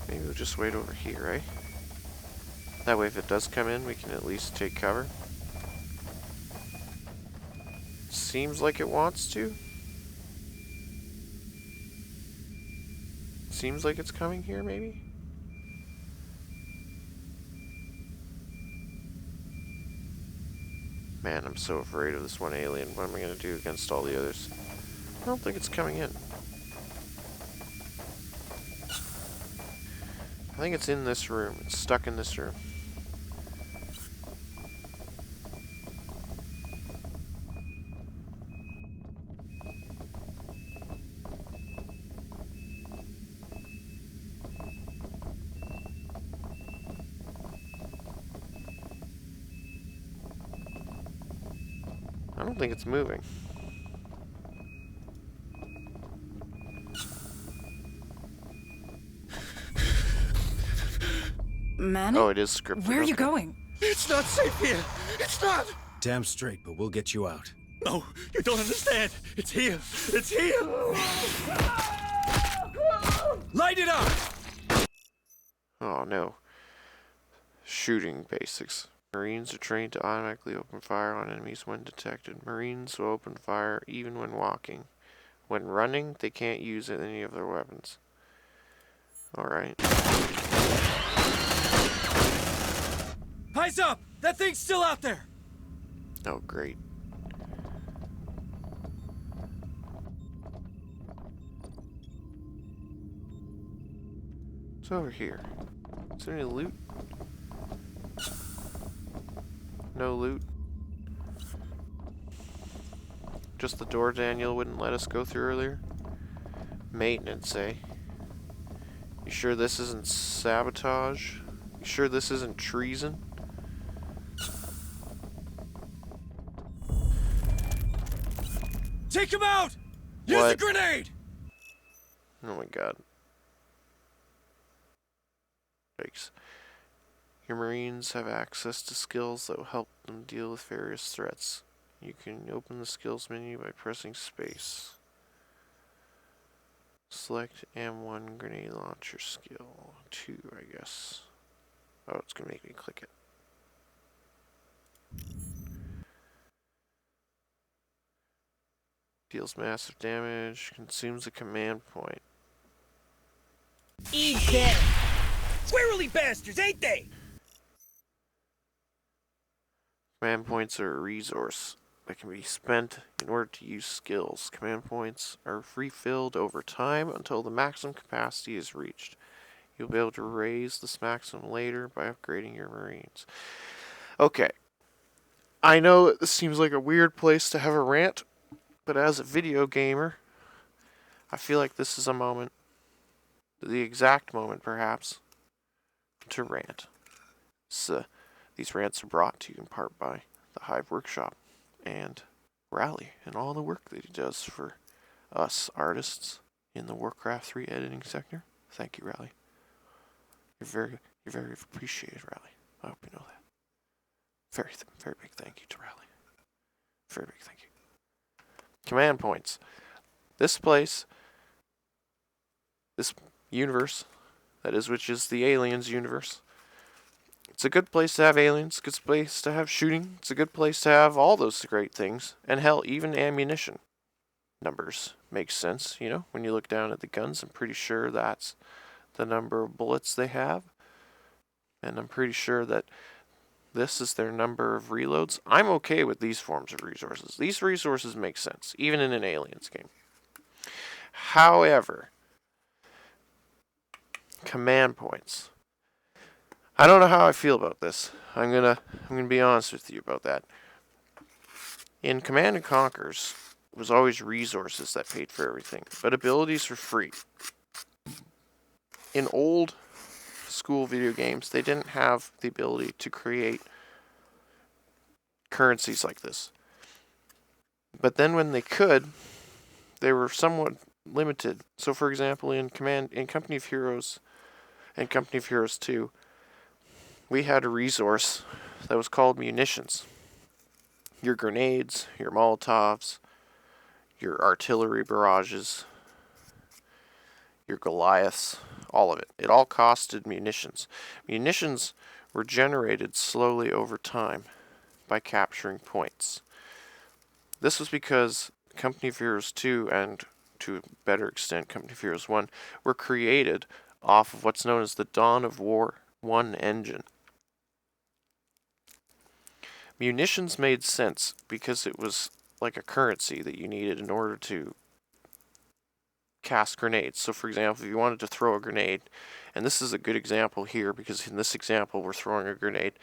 Maybe we'll just wait over here, eh? That way if it does come in, we can at least take cover. Seems like it wants to. Seems like it's coming here, maybe? Man, I'm so afraid of this one alien. What am I going to do against all the others? I don't think it's coming in. I think it's in this room. It's stuck in this room. I don't think it's moving. Manny? Oh, it is scripted. Where are you okay. going? It's not safe here. It's not. Damn straight, but we'll get you out. No, you don't understand. It's here. It's here. Light it up. Oh no. Shooting basics. Marines are trained to automatically open fire on enemies when detected. Marines will open fire even when walking. When running, they can't use any of their weapons. Alright. Eyes up. That thing's still out there. Oh, great. It's over here. Is there any loot? No loot. Just the door Daniel wouldn't let us go through earlier? Maintenance, eh? You sure this isn't sabotage? You sure this isn't treason? Take him out. Use What? the grenade. Oh my god. Yikes. Your Marines have access to skills that will help them deal with various threats. You can open the skills menu by pressing space. Select M1 grenade launcher skill 2, I guess. Oh, it's gonna make me click it. Deals massive damage, consumes a command point. Eat this! Squirrely bastards, ain't they? Command points are a resource that can be spent in order to use skills. Command points are refilled over time until the maximum capacity is reached. You'll be able to raise this maximum later by upgrading your Marines. Okay. I know this seems like a weird place to have a rant, but as a video gamer, I feel like this is a moment, the exact moment perhaps, to rant. So, these rants are brought to you in part by the Hive Workshop and Rally and all the work that he does for us artists in the Warcraft 3 editing sector. Thank you, Rally. You're very appreciated, Rally. I hope you know that. Very big thank you to Rally. Very big thank you. Command points. This place, this universe, that is, which is the Aliens universe. It's a good place to have aliens, good place to have shooting, it's a good place to have all those great things, and hell, even ammunition. Numbers make sense, you know, when you look down at the guns, I'm pretty sure that's the number of bullets they have, and I'm pretty sure that this is their number of reloads. I'm okay with these forms of resources. These resources make sense, even in an Aliens game. However, command points. I don't know how I feel about this. I'm gonna be honest with you about that. In Command & Conquer's, it was always resources that paid for everything, but abilities were free. In old school video games, they didn't have the ability to create currencies like this. But then when they could, they were somewhat limited. So for example, in Company of Heroes and Company of Heroes 2, we had a resource that was called munitions. Your grenades, your Molotovs, your artillery barrages, your Goliaths, all of it. It all costed munitions. Munitions were generated slowly over time by capturing points. This was because Company of Heroes 2 and, to a better extent, Company of Heroes 1 were created off of what's known as the Dawn of War 1 engine. Munitions made sense because it was like a currency that you needed in order to cast grenades. So for example, if you wanted to throw a grenade, and this is a good example here because in this example we're throwing a grenade,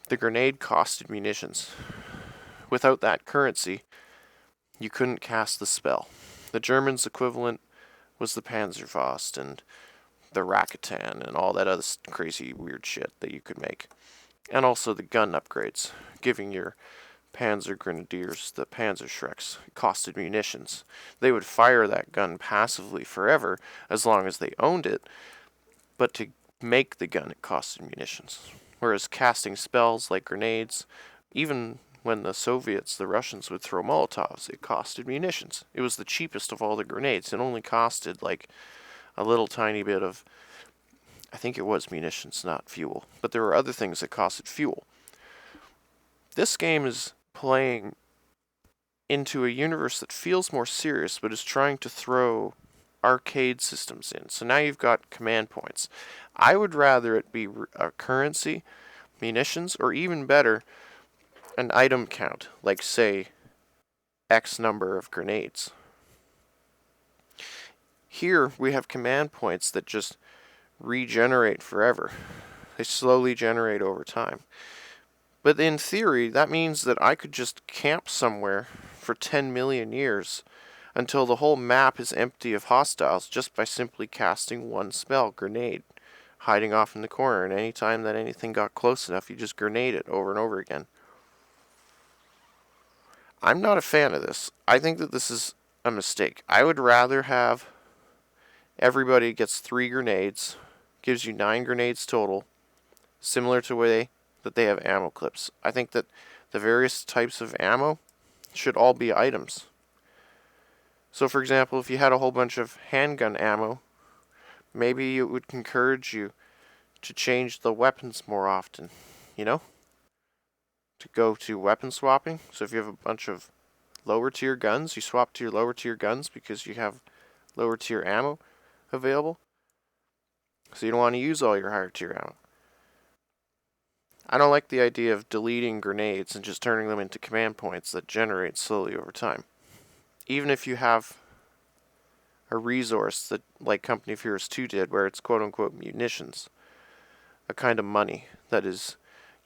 the grenade costed munitions. Without that currency, you couldn't cast the spell. The Germans' equivalent was the Panzerfaust and the Rakatan and all that other crazy weird shit that you could make. And also the gun upgrades, giving your Panzer Grenadiers the Panzerschrecks costed munitions. They would fire that gun passively forever as long as they owned it, but to make the gun it costed munitions. Whereas casting spells like grenades, even when the Soviets, the Russians, would throw Molotovs, it costed munitions. It was the cheapest of all the grenades. It only costed like a little tiny bit of, I think it was munitions, not fuel. But there were other things that costed fuel. This game is playing into a universe that feels more serious, but is trying to throw arcade systems in. So now you've got command points. I would rather it be a currency, munitions, or even better, an item count, like say X number of grenades. Here we have command points that just regenerate forever. They slowly generate over time. But in theory, that means that I could just camp somewhere for 10 million years until the whole map is empty of hostiles just by simply casting one spell, grenade, hiding off in the corner, and any time that anything got close enough, you just grenade it over and over again. I'm not a fan of this. I think that this is a mistake. I would rather have everybody gets 3 grenades, gives you 9 grenades total, similar to the way that they have ammo clips. I think that the various types of ammo should all be items. So for example, if you had a whole bunch of handgun ammo, maybe it would encourage you to change the weapons more often, you know? To go to weapon swapping. So if you have a bunch of lower tier guns, you swap to your lower tier guns because you have lower tier ammo available. So you don't want to use all your higher tier ammo. I don't like the idea of deleting grenades and just turning them into command points that generate slowly over time. Even if you have a resource that, like Company of Heroes 2 did, where it's quote-unquote munitions. A kind of money that is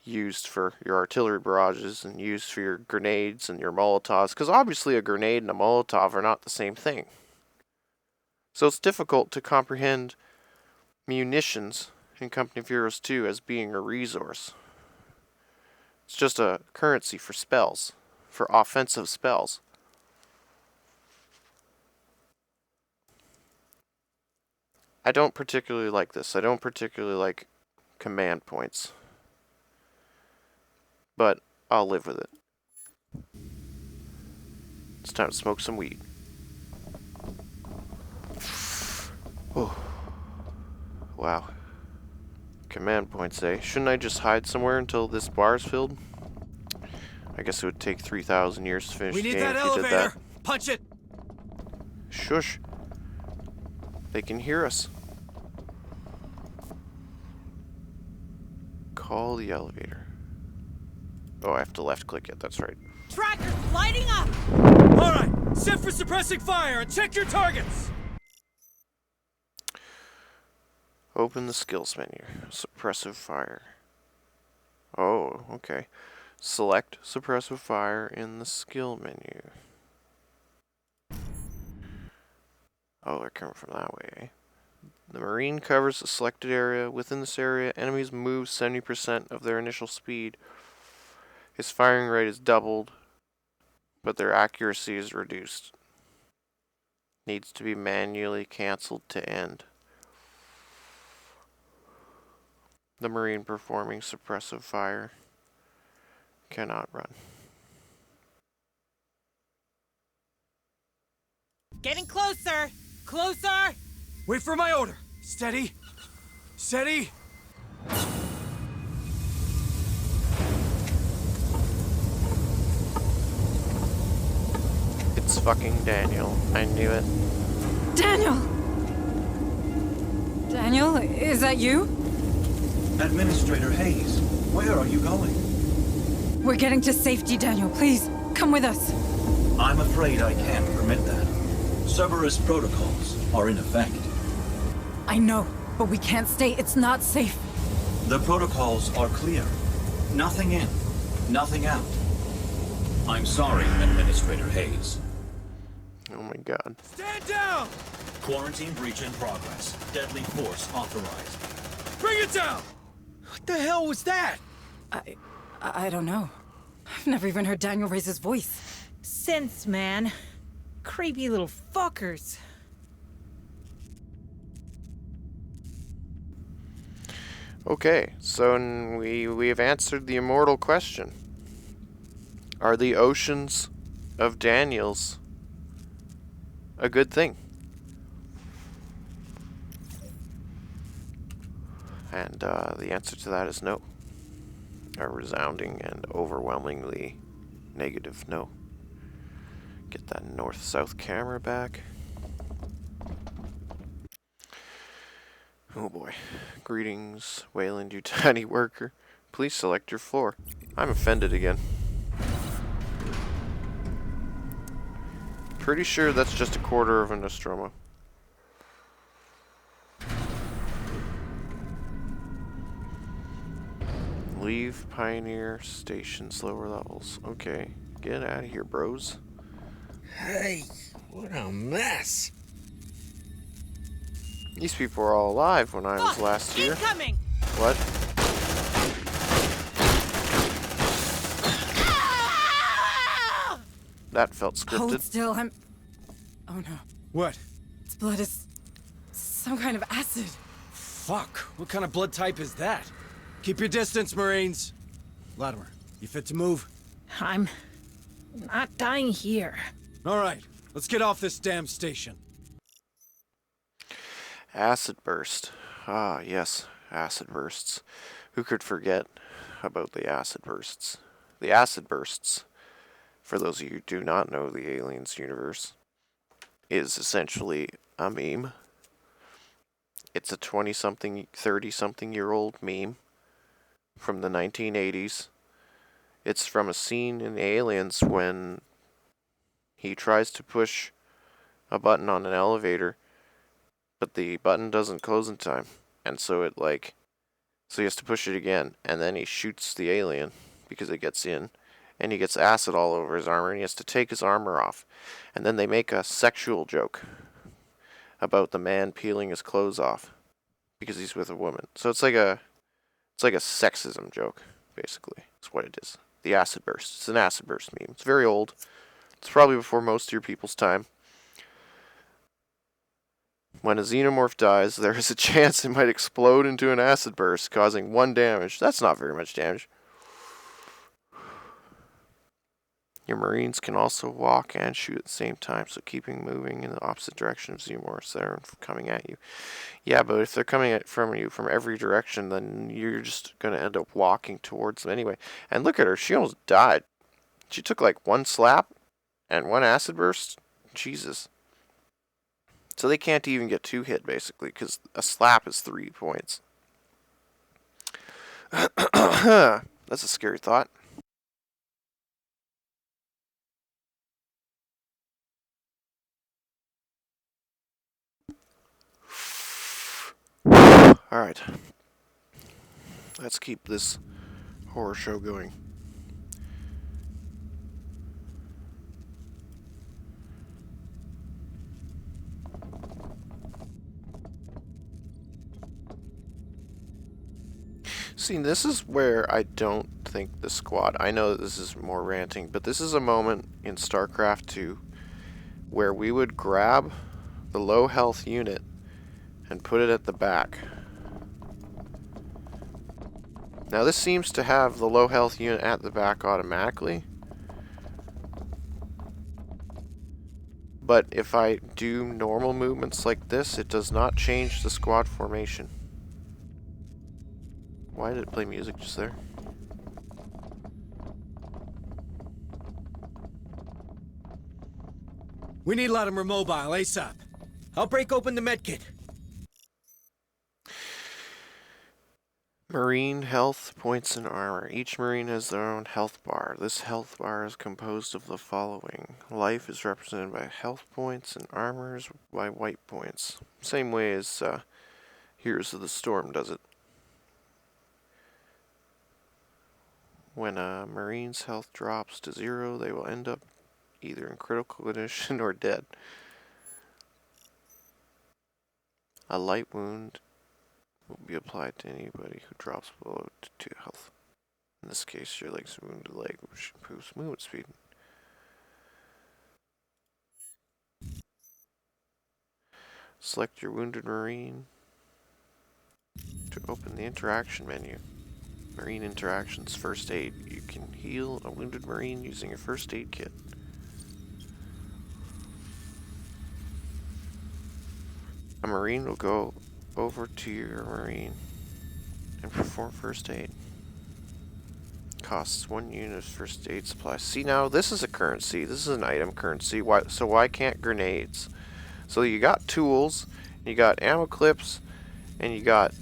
used for your artillery barrages and used for your grenades and your Molotovs, because obviously a grenade and a Molotov are not the same thing. So it's difficult to comprehend munitions in Company of Heroes 2 as being a resource. It's just a currency for spells, for offensive spells. I don't particularly like this. I don't particularly like command points. But I'll live with it. It's time to smoke some weed. Oh. Wow. Command points, eh? Shouldn't I just hide somewhere until this bar's filled? I guess it would take 3,000 years to finish We the need game that if you did elevator. that. Punch it. Shush. They can hear us. Call the elevator. Oh, I have to left click it, that's right. Tracker's lighting up! All right, set for suppressing fire and check your targets. Open the skills menu. Suppressive fire. Oh, okay. Select suppressive fire in the skill menu. Oh, they're coming from that way, eh? The Marine covers a selected area. Within this area, enemies move 70% of their initial speed. His firing rate is doubled, but their accuracy is reduced. Needs to be manually cancelled to end. The Marine performing suppressive fire cannot run. Getting closer! Closer! Wait for my order. Steady. Steady. It's fucking Daniel. I knew it. Daniel! Daniel, is that you? Administrator Hayes, where are you going? We're getting to safety, Daniel. Please, come with us. I'm afraid I can't permit that. Cerberus protocols are in effect. I know, but we can't stay. It's not safe. The protocols are clear. Nothing in, nothing out. I'm sorry, Administrator Hayes. Oh my god. Stand down. Quarantine breach in progress. Deadly force authorized. Bring it down. What the hell was that? I don't know. I've never even heard Daniel raise his voice. Sense, man. Creepy little fuckers. Okay, so we have answered the immortal question. Are the oceans of Daniels a good thing? And the answer to that is no. A resounding and overwhelmingly negative no. Get that north-south camera back. Oh boy. Greetings, Wayland, you tiny worker. Please select your floor. I'm offended again. Pretty sure that's just a quarter of a Nostromo. Leave Pioneer Station's lower levels. Okay, get out of here, bros. Hey, what a mess. These people were all alive when I was last here. Incoming! What? That felt Hold scripted. still. Oh no. What? Its blood is some kind of acid. Fuck. What kind of blood type is that? Keep your distance, Marines. Latimer, you fit to move? I'm not dying here. All right. Let's get off this damn station. Acid burst. Ah, yes, acid bursts. Who could forget about the acid bursts? The acid bursts, for those of you who do not know the Aliens universe, is essentially a meme. It's a 20-something, 30-something-year-old meme from the 1980s. It's from a scene in Aliens when he tries to push a button on an elevator, but the button doesn't close in time, and so it like, so he has to push it again, and then he shoots the alien because it gets in, and he gets acid all over his armor, and he has to take his armor off, and then they make a sexual joke about the man peeling his clothes off because he's with a woman. So it's like a sexism joke, basically. That's what it is. The acid burst. It's an acid burst meme. It's very old. It's probably before most of your people's time. When a xenomorph dies, there is a chance it might explode into an acid burst, causing 1 damage. That's not very much damage. Your Marines can also walk and shoot at the same time, so keeping moving in the opposite direction of xenomorphs that are coming at you. Yeah, but if they're coming from you from every direction, then you're just going to end up walking towards them anyway. And look at her. She almost died. She took like 1 slap and 1 acid burst. Jesus. So they can't even get 2 hit, basically, because a slap is 3 points. That's a scary thought. Alright. Let's keep this horror show going. See, this is where I don't think the squad... I know that this is more ranting, but this is a moment in StarCraft 2 where we would grab the low health unit and put it at the back. Now this seems to have the low health unit at the back automatically. But if I do normal movements like this, it does not change the squad formation. Why did it play music just there? We need Latimer Mobile ASAP. I'll break open the medkit. Marine health points and armor. Each Marine has their own health bar. This health bar is composed of the following. Life is represented by health points and armor is by white points. Same way as Heroes of the Storm does it. When a Marine's health drops to 0, they will end up either in critical condition or dead. A light wound will be applied to anybody who drops below 2 health. In this case, your leg's a wounded leg, which improves movement speed. Select your wounded Marine to open the interaction menu. Marine interactions, first aid. You can heal a wounded Marine using a first aid kit. A Marine will go over to your Marine and perform first aid. Costs 1 unit of first aid supplies. See, now this is a currency. This is an item currency. Why can't grenades? So you got tools, you got ammo clips, and you got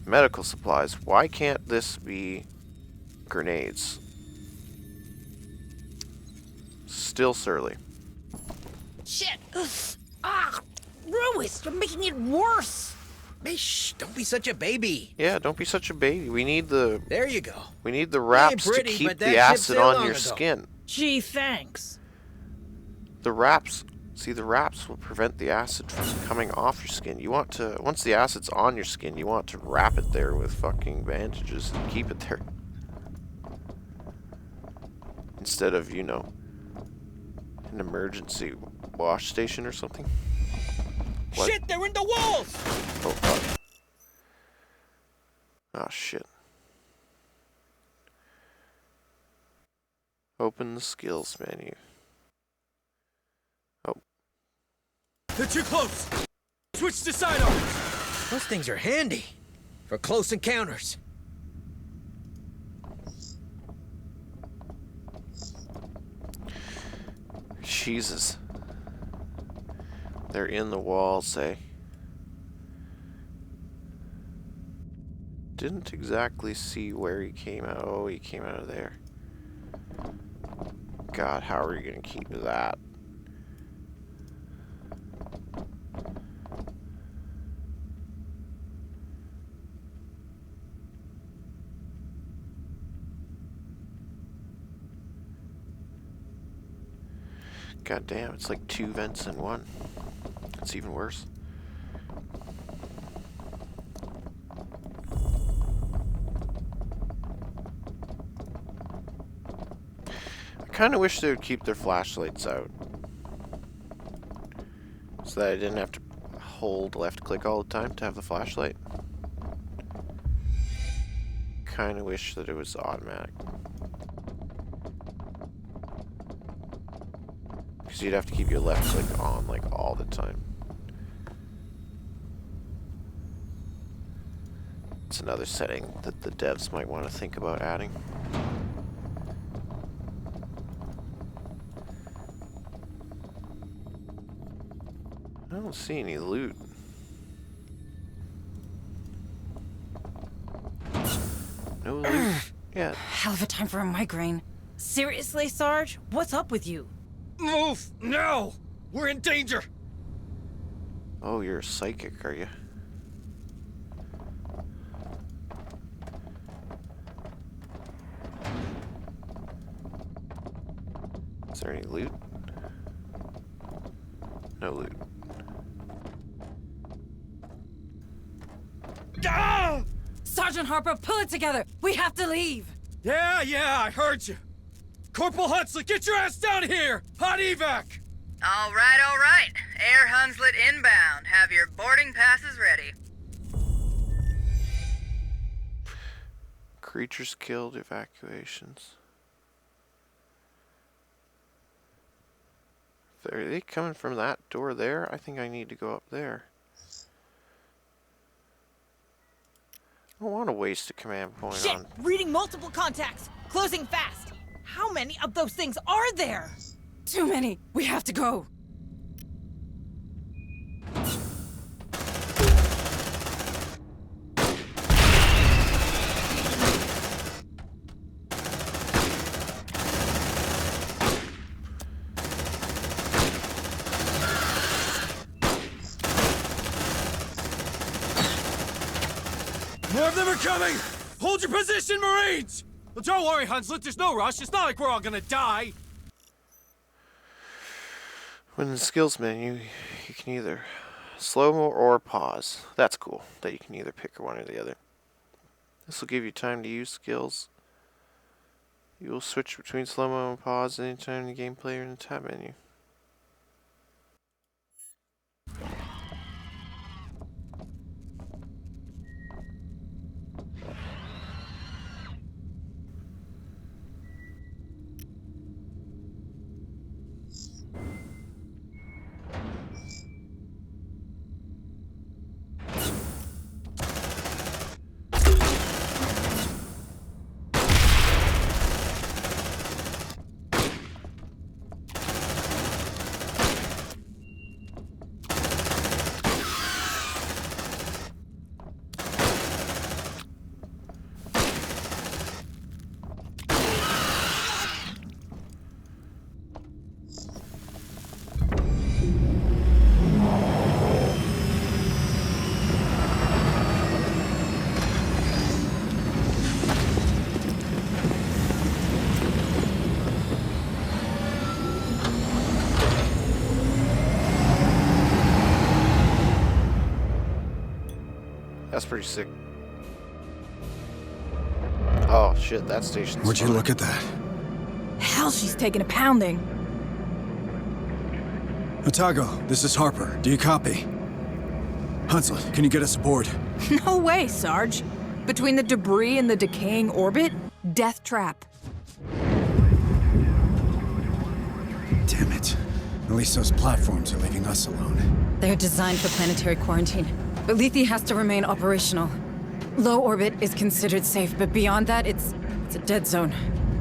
medical supplies. Why can't this be grenades? Still surly. Shit! Ah! Ruiz, you're making it worse! Hey, shh, don't be such a baby. Yeah, don't be such a baby. We need the There you go. wraps pretty, to keep but the that ship acid sailed on long your ago. skin. Gee, thanks. The wraps, see, the wraps will prevent the acid from coming off your skin. You want to, once the acid's on your skin, you want to wrap it there with fucking bandages and keep it there. Instead of, you know, an emergency wash station or something. What? Shit, they're in the walls! Oh, fuck. Oh, shit. Open the skills menu. Oh. They're too close! Switch to sidearms! Those things are handy for close encounters. Jesus. They're in the walls, eh? Didn't exactly see where he came out. Oh, he came out of there. God, how are you gonna keep that? God damn, it's like 2 vents in one. It's even worse. I kind of wish they would keep their flashlights out, so that I didn't have to hold left click all the time to have the flashlight. Kind of wish that it was automatic. Because you'd have to keep your left click on like all the time. It's another setting that the devs might want to think about adding. I don't see any loot. No loot. Yeah. Hell of a time for a migraine. Seriously, Sarge? What's up with you? Move! Now! We're in danger! Oh, you're a psychic, are you? Is there any loot? No loot. Ah! Sergeant Harper, pull it together! We have to leave! Yeah, I heard you. Corporal Hunslet, get your ass down here! Hot evac! All right. Air Hunslet inbound. Have your boarding passes ready. Creatures killed, evacuations. Are they coming from that door there? I think I need to go up there. I don't want to waste a command point Shit! on... Reading multiple contacts! Closing fast! How many of those things are there? Too many! We have to go! More of them are coming! Hold your position, Marines! Well, don't worry, Hunslet, there's no rush. It's not like we're all gonna die. When in the skills menu, you can either slow-mo or pause. That's cool, that you can either pick one or the other. This will give you time to use skills. You will switch between slow-mo and pause anytime in the gameplay or in the tab menu. That's pretty sick. Oh shit, that station's Would you fine. look at that? Hell, she's taking a pounding. Otago, this is Harper. Do you copy? Hunslet, can you get us aboard? No way, Sarge. Between the debris and the decaying orbit, death trap. Damn it. At least those platforms are leaving us alone. They're designed for planetary quarantine, but Lethe has to remain operational. Low orbit is considered safe, but beyond that, it's a dead zone.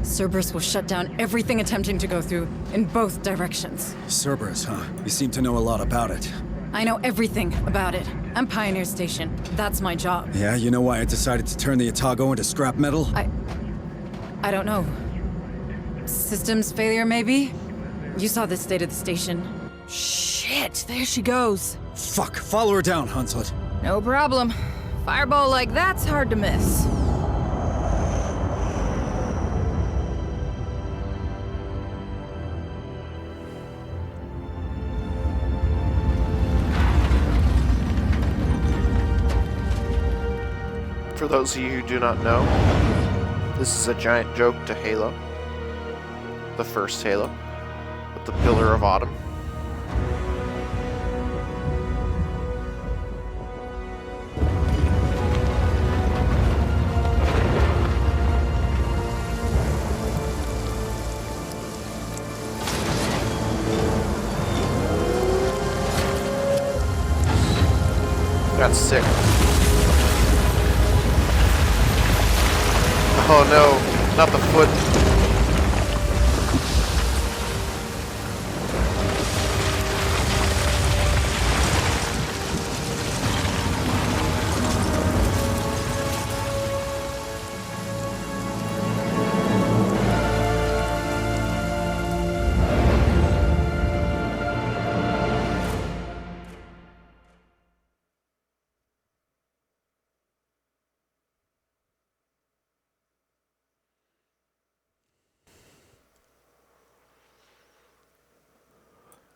Cerberus will shut down everything attempting to go through in both directions. Cerberus, huh? You seem to know a lot about it. I know everything about it. I'm Pioneer Station. That's my job. Yeah, you know why I decided to turn the Otago into scrap metal? I don't know. Systems failure, maybe? You saw the state of the station. Shit, there she goes. Fuck, follow her down, Hunslet. No problem. Fireball like that's hard to miss. those of you who do not know, this is a giant joke to Halo. The first Halo, with the Pillar of Autumn. That's sick. Oh no, not the foot.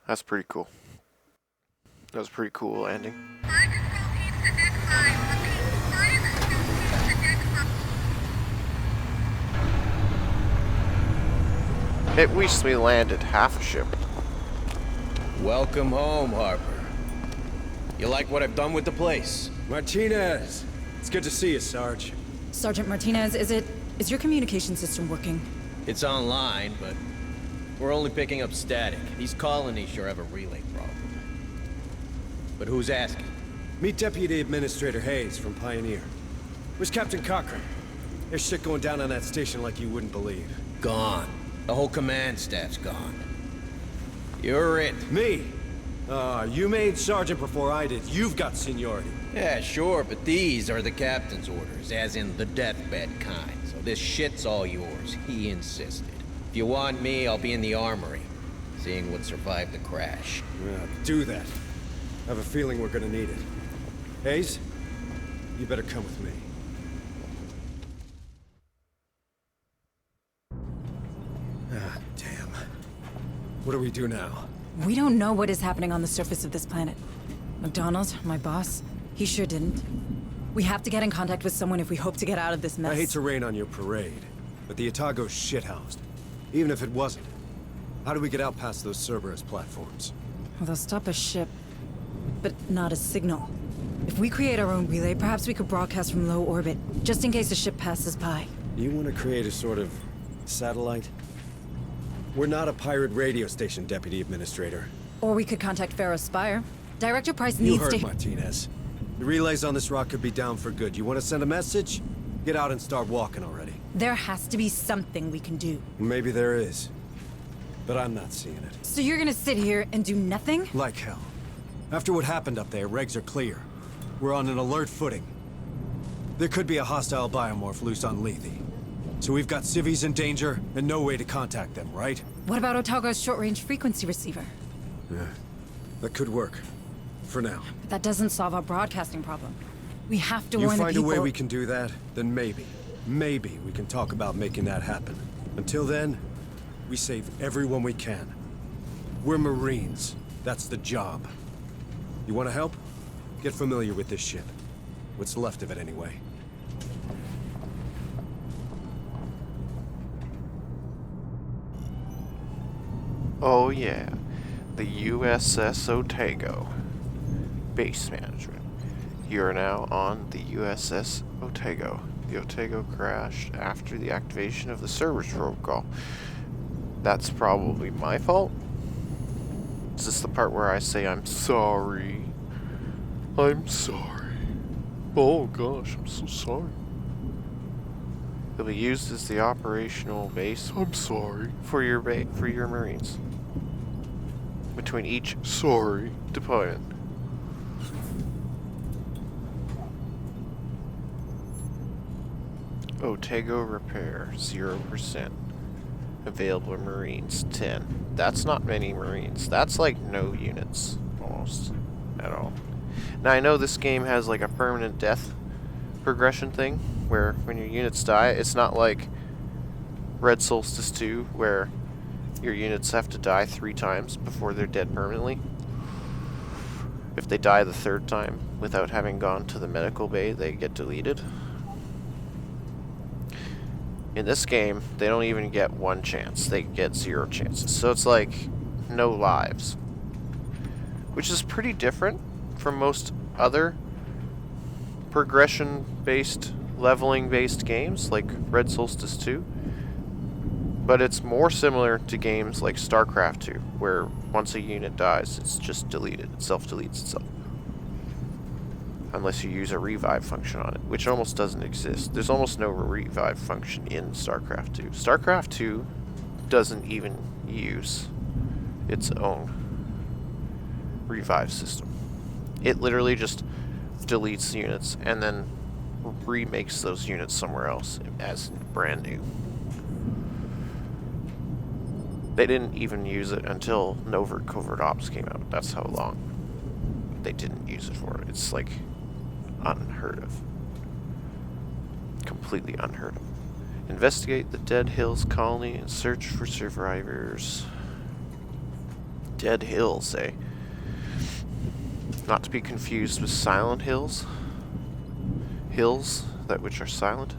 That's pretty cool. That was a pretty cool ending. Fire control teams to deck 5. Repeat, fire control teams to deck 5. It recently landed half a ship. Welcome home, Harper. You like what I've done with the place? Martinez! It's good to see you, Sarge. Sergeant Martinez, is your communication system working? It's online, but we're only picking up static. These colonies sure have a relay problem. But who's asking? Meet Deputy Administrator Hayes from Pioneer. Where's Captain Cochran? There's shit going down on that station like you wouldn't believe. Gone. The whole command staff's gone. You're it. Me? You made Sergeant before I did. You've got seniority. Yeah, sure, but these are the captain's orders, as in the deathbed kind. So this shit's all yours. He insisted. If you want me, I'll be in the armory, seeing what survived the crash. Yeah, do that. I have a feeling we're gonna need it. Hayes, you better come with me. Ah, damn. What do we do now? We don't know what is happening on the surface of this planet. McDonald, my boss, he sure didn't. We have to get in contact with someone if we hope to get out of this mess. I hate to rain on your parade, but the Otago's shithoused. Even if it wasn't, how do we get out past those Cerberus platforms? Well, they'll stop a ship, but not a signal. If we create our own relay, perhaps we could broadcast from low orbit, just in case a ship passes by. You want to create a sort of satellite? We're not a pirate radio station, Deputy Administrator. Or we could contact Pharaoh Spire. Director Price You needs heard to... Martinez. The relays on this rock could be down for good. You want to send a message? Get out and start walking already. There has to be something we can do. Maybe there is. But I'm not seeing it. So you're gonna sit here and do nothing? Like hell. After what happened up there, regs are clear. We're on an alert footing. There could be a hostile biomorph loose on Lethe. So we've got civvies in danger and no way to contact them, right? What about Otago's short-range frequency receiver? Yeah, that could work. For now. But that doesn't solve our broadcasting problem. We have to You warn the find a people... way we can do that, then maybe we can talk about making that happen. Until then, we save everyone we can. We're Marines. That's the job. You want to help? Get familiar with this ship. What's left of it, anyway. Oh yeah, the USS Otago. Base management. You are now on the USS Otago. The Otago crashed after the activation of the Cerberus protocol. That's probably my fault? Is this the part where I say I'm sorry? I'm sorry. Oh gosh, I'm so sorry. It'll be used as the operational base. I'm sorry. For your Marines. Between each sorry deployment. Otago repair 0%. Available Marines 10. That's not many Marines. That's like no units almost at all. Now I know this game has like a permanent death progression thing where when your units die, it's not like Red Solstice 2 where your units have to die 3 times before they're dead permanently. If they die the 3rd time without having gone to the medical bay, they get deleted. In this game, they don't even get 1 chance. They get 0 chances. So it's like no lives. Which is pretty different from most other progression-based, leveling-based games like Red Solstice 2. But it's more similar to games like StarCraft 2, where once a unit dies, it's just deleted. It self-deletes itself. Unless you use a revive function on it, which almost doesn't exist. There's almost no revive function in StarCraft 2. StarCraft 2 doesn't even use its own revive system. It literally just deletes units and then remakes those units somewhere else as brand new. They didn't even use it until Novert Covert Ops came out. That's how long they didn't use it for. It's like unheard of. Completely unheard of. Investigate the Dead Hills colony and search for survivors. Dead Hills, eh? Not to be confused with Silent Hills. Hills that which are silent.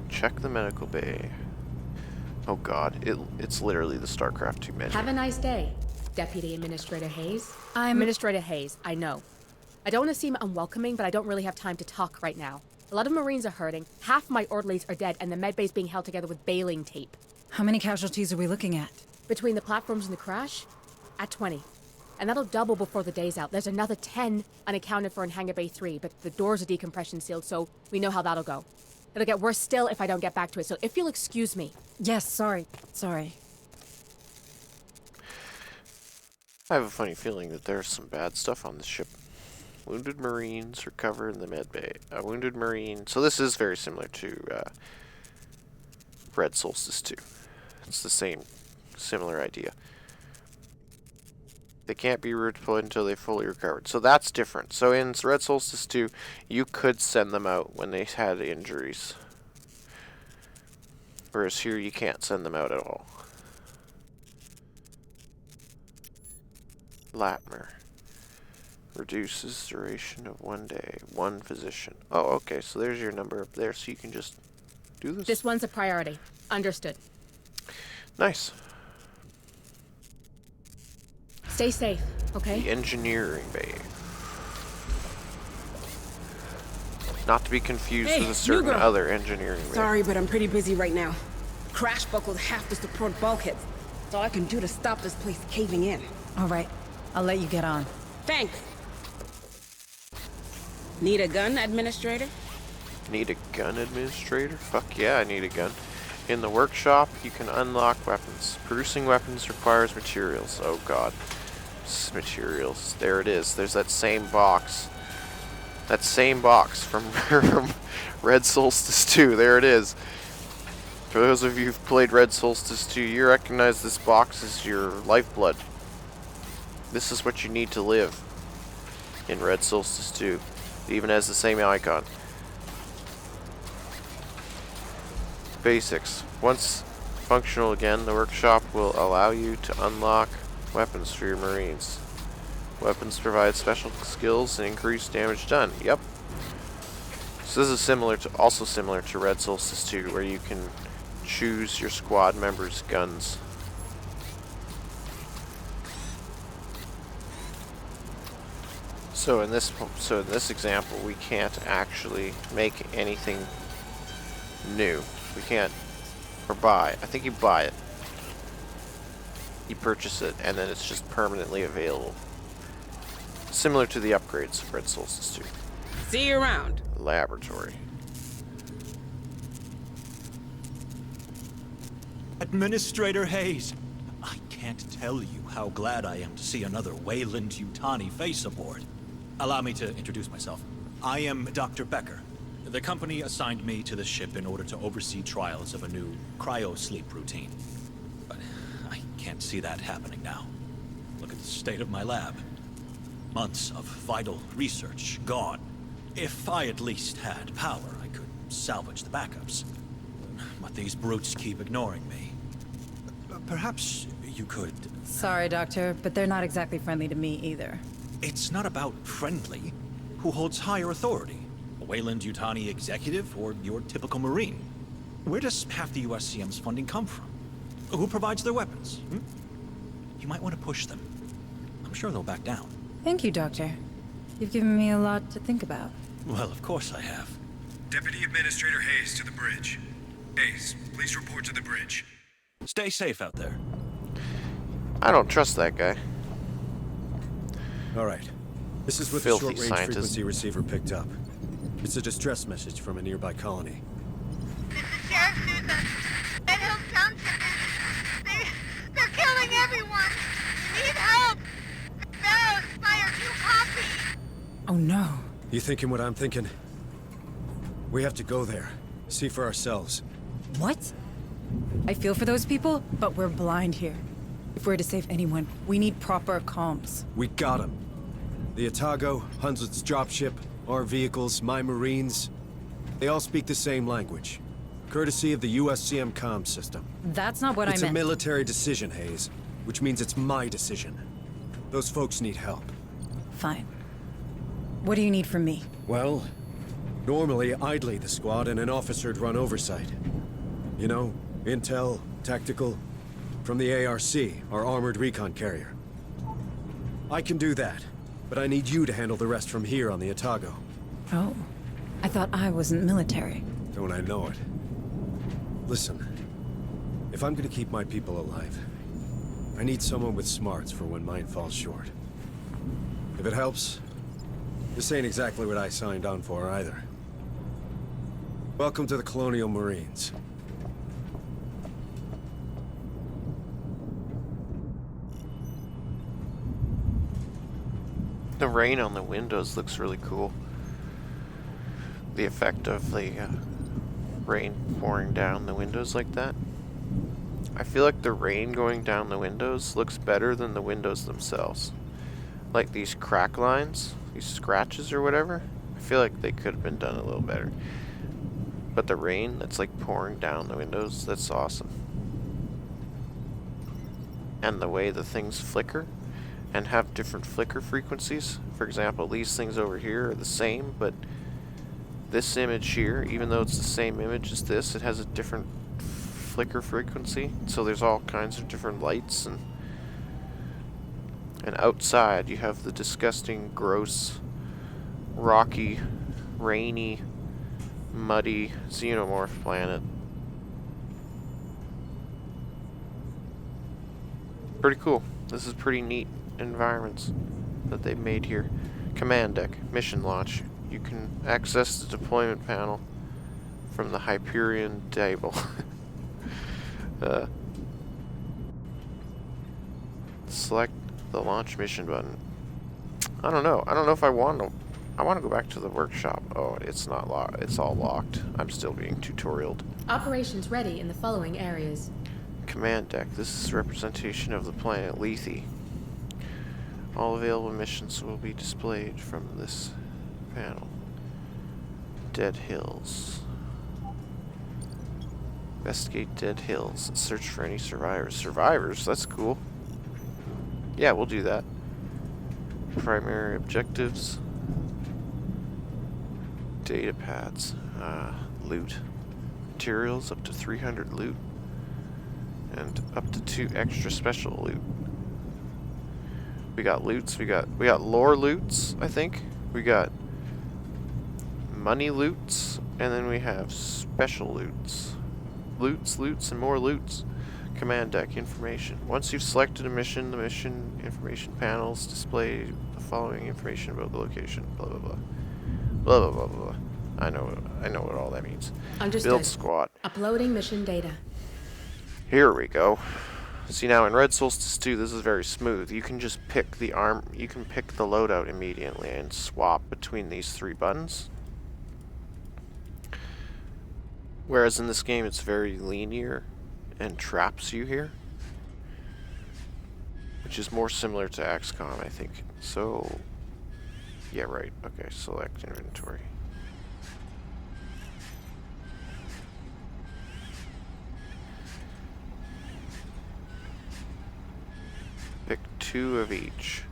Check the medical bay. Oh god, it's literally the StarCraft 2 menu. Have a nice day, Deputy Administrator Hayes. I'm... Administrator Hayes, I know. I don't want to seem unwelcoming, but I don't really have time to talk right now. A lot of Marines are hurting, half my orderlies are dead, and the medbay's being held together with baling tape. How many casualties are we looking at? Between the platforms and the crash? At 20. And that'll double before the day's out. There's another 10 unaccounted for in Hangar Bay 3, but the doors are decompression sealed, so we know how that'll go. It'll get worse still if I don't get back to it, so if you'll excuse me. Yes, sorry. Sorry. I have a funny feeling that there's some bad stuff on this ship. Wounded Marines recover in the medbay. A wounded Marine... So this is very similar to Red Solstice 2. It's the same, similar idea. They can't be redeployed until they fully recovered. So that's different. So in Red Solstice 2, you could send them out when they had injuries. Whereas here, you can't send them out at all. Latmer. Reduces duration of 1 day. 1 physician. Oh, okay. So there's your number up there. So you can just do this. This one's a priority. Understood. Nice. Stay safe, okay? The engineering bay. Not to be confused with a certain other engineering bay. Sorry, but I'm pretty busy right now. Crash buckled half the support bulkheads. That's all I can do to stop this place caving in. All right. I'll let you get on. Thanks. Need a gun, Administrator? Need a gun, Administrator? Fuck yeah, I need a gun. In the workshop, you can unlock weapons. Producing weapons requires materials. Oh god. Materials. There it is. There's that same box. That same box from Red Solstice 2. There it is. For those of you who've played Red Solstice 2, you recognize this box as your lifeblood. This is what you need to live in Red Solstice 2. It even has the same icon. Basics. Once functional again, the workshop will allow you to unlock weapons for your Marines. Weapons provide special skills and increase damage done. Yep. So this is also similar to Red Solstice 2, where you can choose your squad members' guns. So in this example, we can't actually make anything new. We can't, or buy. I think you buy it. You purchase it, and then it's just permanently available. Similar to the upgrades of Red Solstice 2. See you around. Laboratory. Administrator Hayes, I can't tell you how glad I am to see another Weyland-Yutani face aboard. Allow me to introduce myself. I am Dr. Becker. The company assigned me to the ship in order to oversee trials of a new cryo-sleep routine. But I can't see that happening now. Look at the state of my lab. Months of vital research gone. If I at least had power, I could salvage the backups. But these brutes keep ignoring me. Perhaps you could... Sorry, Doctor, but they're not exactly friendly to me either. It's not about friendly. Who holds higher authority? Weyland-Yutani executive or your typical Marine? Where does half the USCM's funding come from? Who provides their weapons? You might want to push them. I'm sure they'll back down. Thank you, Doctor. You've given me a lot to think about. Well, of course I have. Deputy Administrator Hayes to the bridge. Hayes, please report to the bridge. Stay safe out there. I don't trust that guy. All right. This is what the Filthy short-range scientist. frequency receiver picked up. It's a distress message from a nearby colony. This is Sheriff Sousa. Red Hills Township. They're killing everyone. Need help. Barrows fire 2 copy. Oh no. You thinking what I'm thinking? We have to go there. See for ourselves. What? I feel for those people, but we're blind here. If we're to save anyone, we need proper comms. We got him. The Otago, Hunslet's dropship, our vehicles, my Marines. They all speak the same language. Courtesy of the USCM comms system. That's not what It's I a meant. military decision, Hayes. Which means it's my decision. Those folks need help. Fine. What do you need from me? Well, normally I'd lead the squad and an officer'd run oversight. You know, intel, tactical, from the ARC, our armored recon carrier. I can do that, but I need you to handle the rest from here on the Otago. Oh. I thought I wasn't military. Don't I know it? Listen, if I'm gonna keep my people alive, I need someone with smarts for when mine falls short. If it helps, this ain't exactly what I signed on for either. Welcome to the Colonial Marines. The rain on the windows looks really cool. The effect of the rain pouring down the windows like that. I feel like the rain going down the windows looks better than the windows themselves. Like these crack lines, these scratches or whatever, I feel like they could have been done a little better. But the rain that's like pouring down the windows, that's awesome. And the way the things flicker and have different flicker frequencies. For example, these things over here are the same, but this image here, even though it's the same image as this, it has a different flicker frequency. So there's all kinds of different lights, and outside you have the disgusting, gross, rocky, rainy, muddy xenomorph planet. Pretty cool. This is pretty neat environments that they've made here. Command deck, mission launch. You can access the deployment panel from the Hyperion table. Select the launch mission button. I don't know. I don't know if I want to. I want to go back to the workshop. Oh, it's not locked. It's all locked. I'm still being tutorialed. Operations ready in the following areas. Command deck. This is representation of the planet Lethe. All available missions will be displayed from this panel. Dead Hills. Investigate Dead Hills and search for any survivors. Survivors? That's cool. Yeah, we'll do that. Primary objectives. Data pads. Loot. Materials, up to 300 loot. And up to 2 extra special loot. We got loots, we got lore loots, I think. We got money loots, and then we have special loots. Loots, and more loots. Command deck information. Once you've selected a mission, the mission information panels display the following information about the location. Blah blah blah. Blah blah blah blah. I know what all that means. Understood. Build squad. Uploading mission data. Here we go. See, now in Red Solstice 2, this is very smooth. You can just pick the you can pick the loadout immediately and swap between these 3 buttons. Whereas in this game, it's very linear and traps you here, which is more similar to XCOM, I think. So, yeah, right. Okay, select inventory. Pick 2 of each.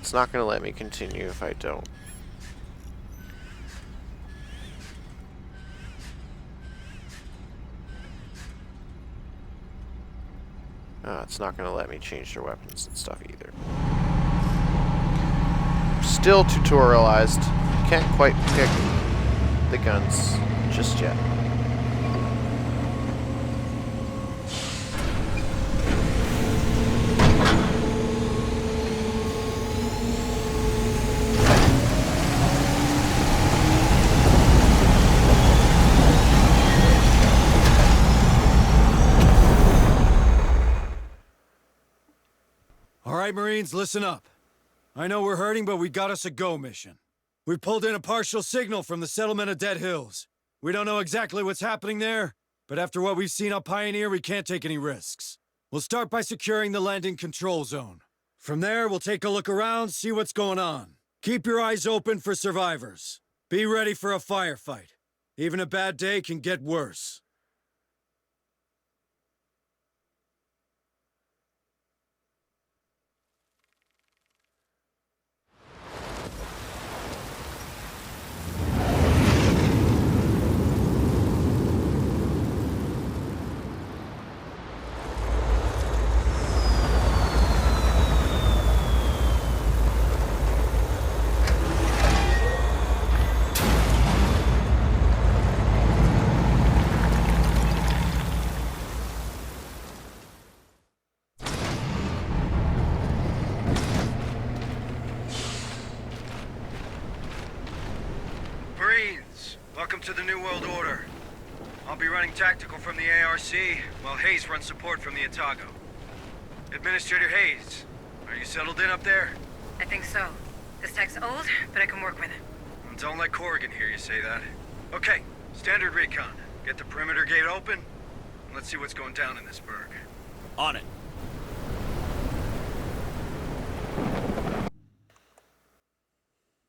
It's not going to let me continue if I don't. It's not going to let me change their weapons and stuff either. Still tutorialized. Can't quite pick the guns just yet. All right, Marines, listen up. I know we're hurting, but we got us a go mission. We pulled in a partial signal from the settlement of Dead Hills. We don't know exactly what's happening there, but after what we've seen on Pioneer, we can't take any risks. We'll start by securing the landing control zone. From there, we'll take a look around, see what's going on. Keep your eyes open for survivors. Be ready for a firefight. Even a bad day can get worse. Welcome to the New World Order. I'll be running tactical from the ARC, while Hayes runs support from the Otago. Administrator Hayes, are you settled in up there? I think so. This tech's old, but I can work with it. Don't let Corrigan hear you say that. Okay, standard recon. Get the perimeter gate open, and let's see what's going down in this burg. On it.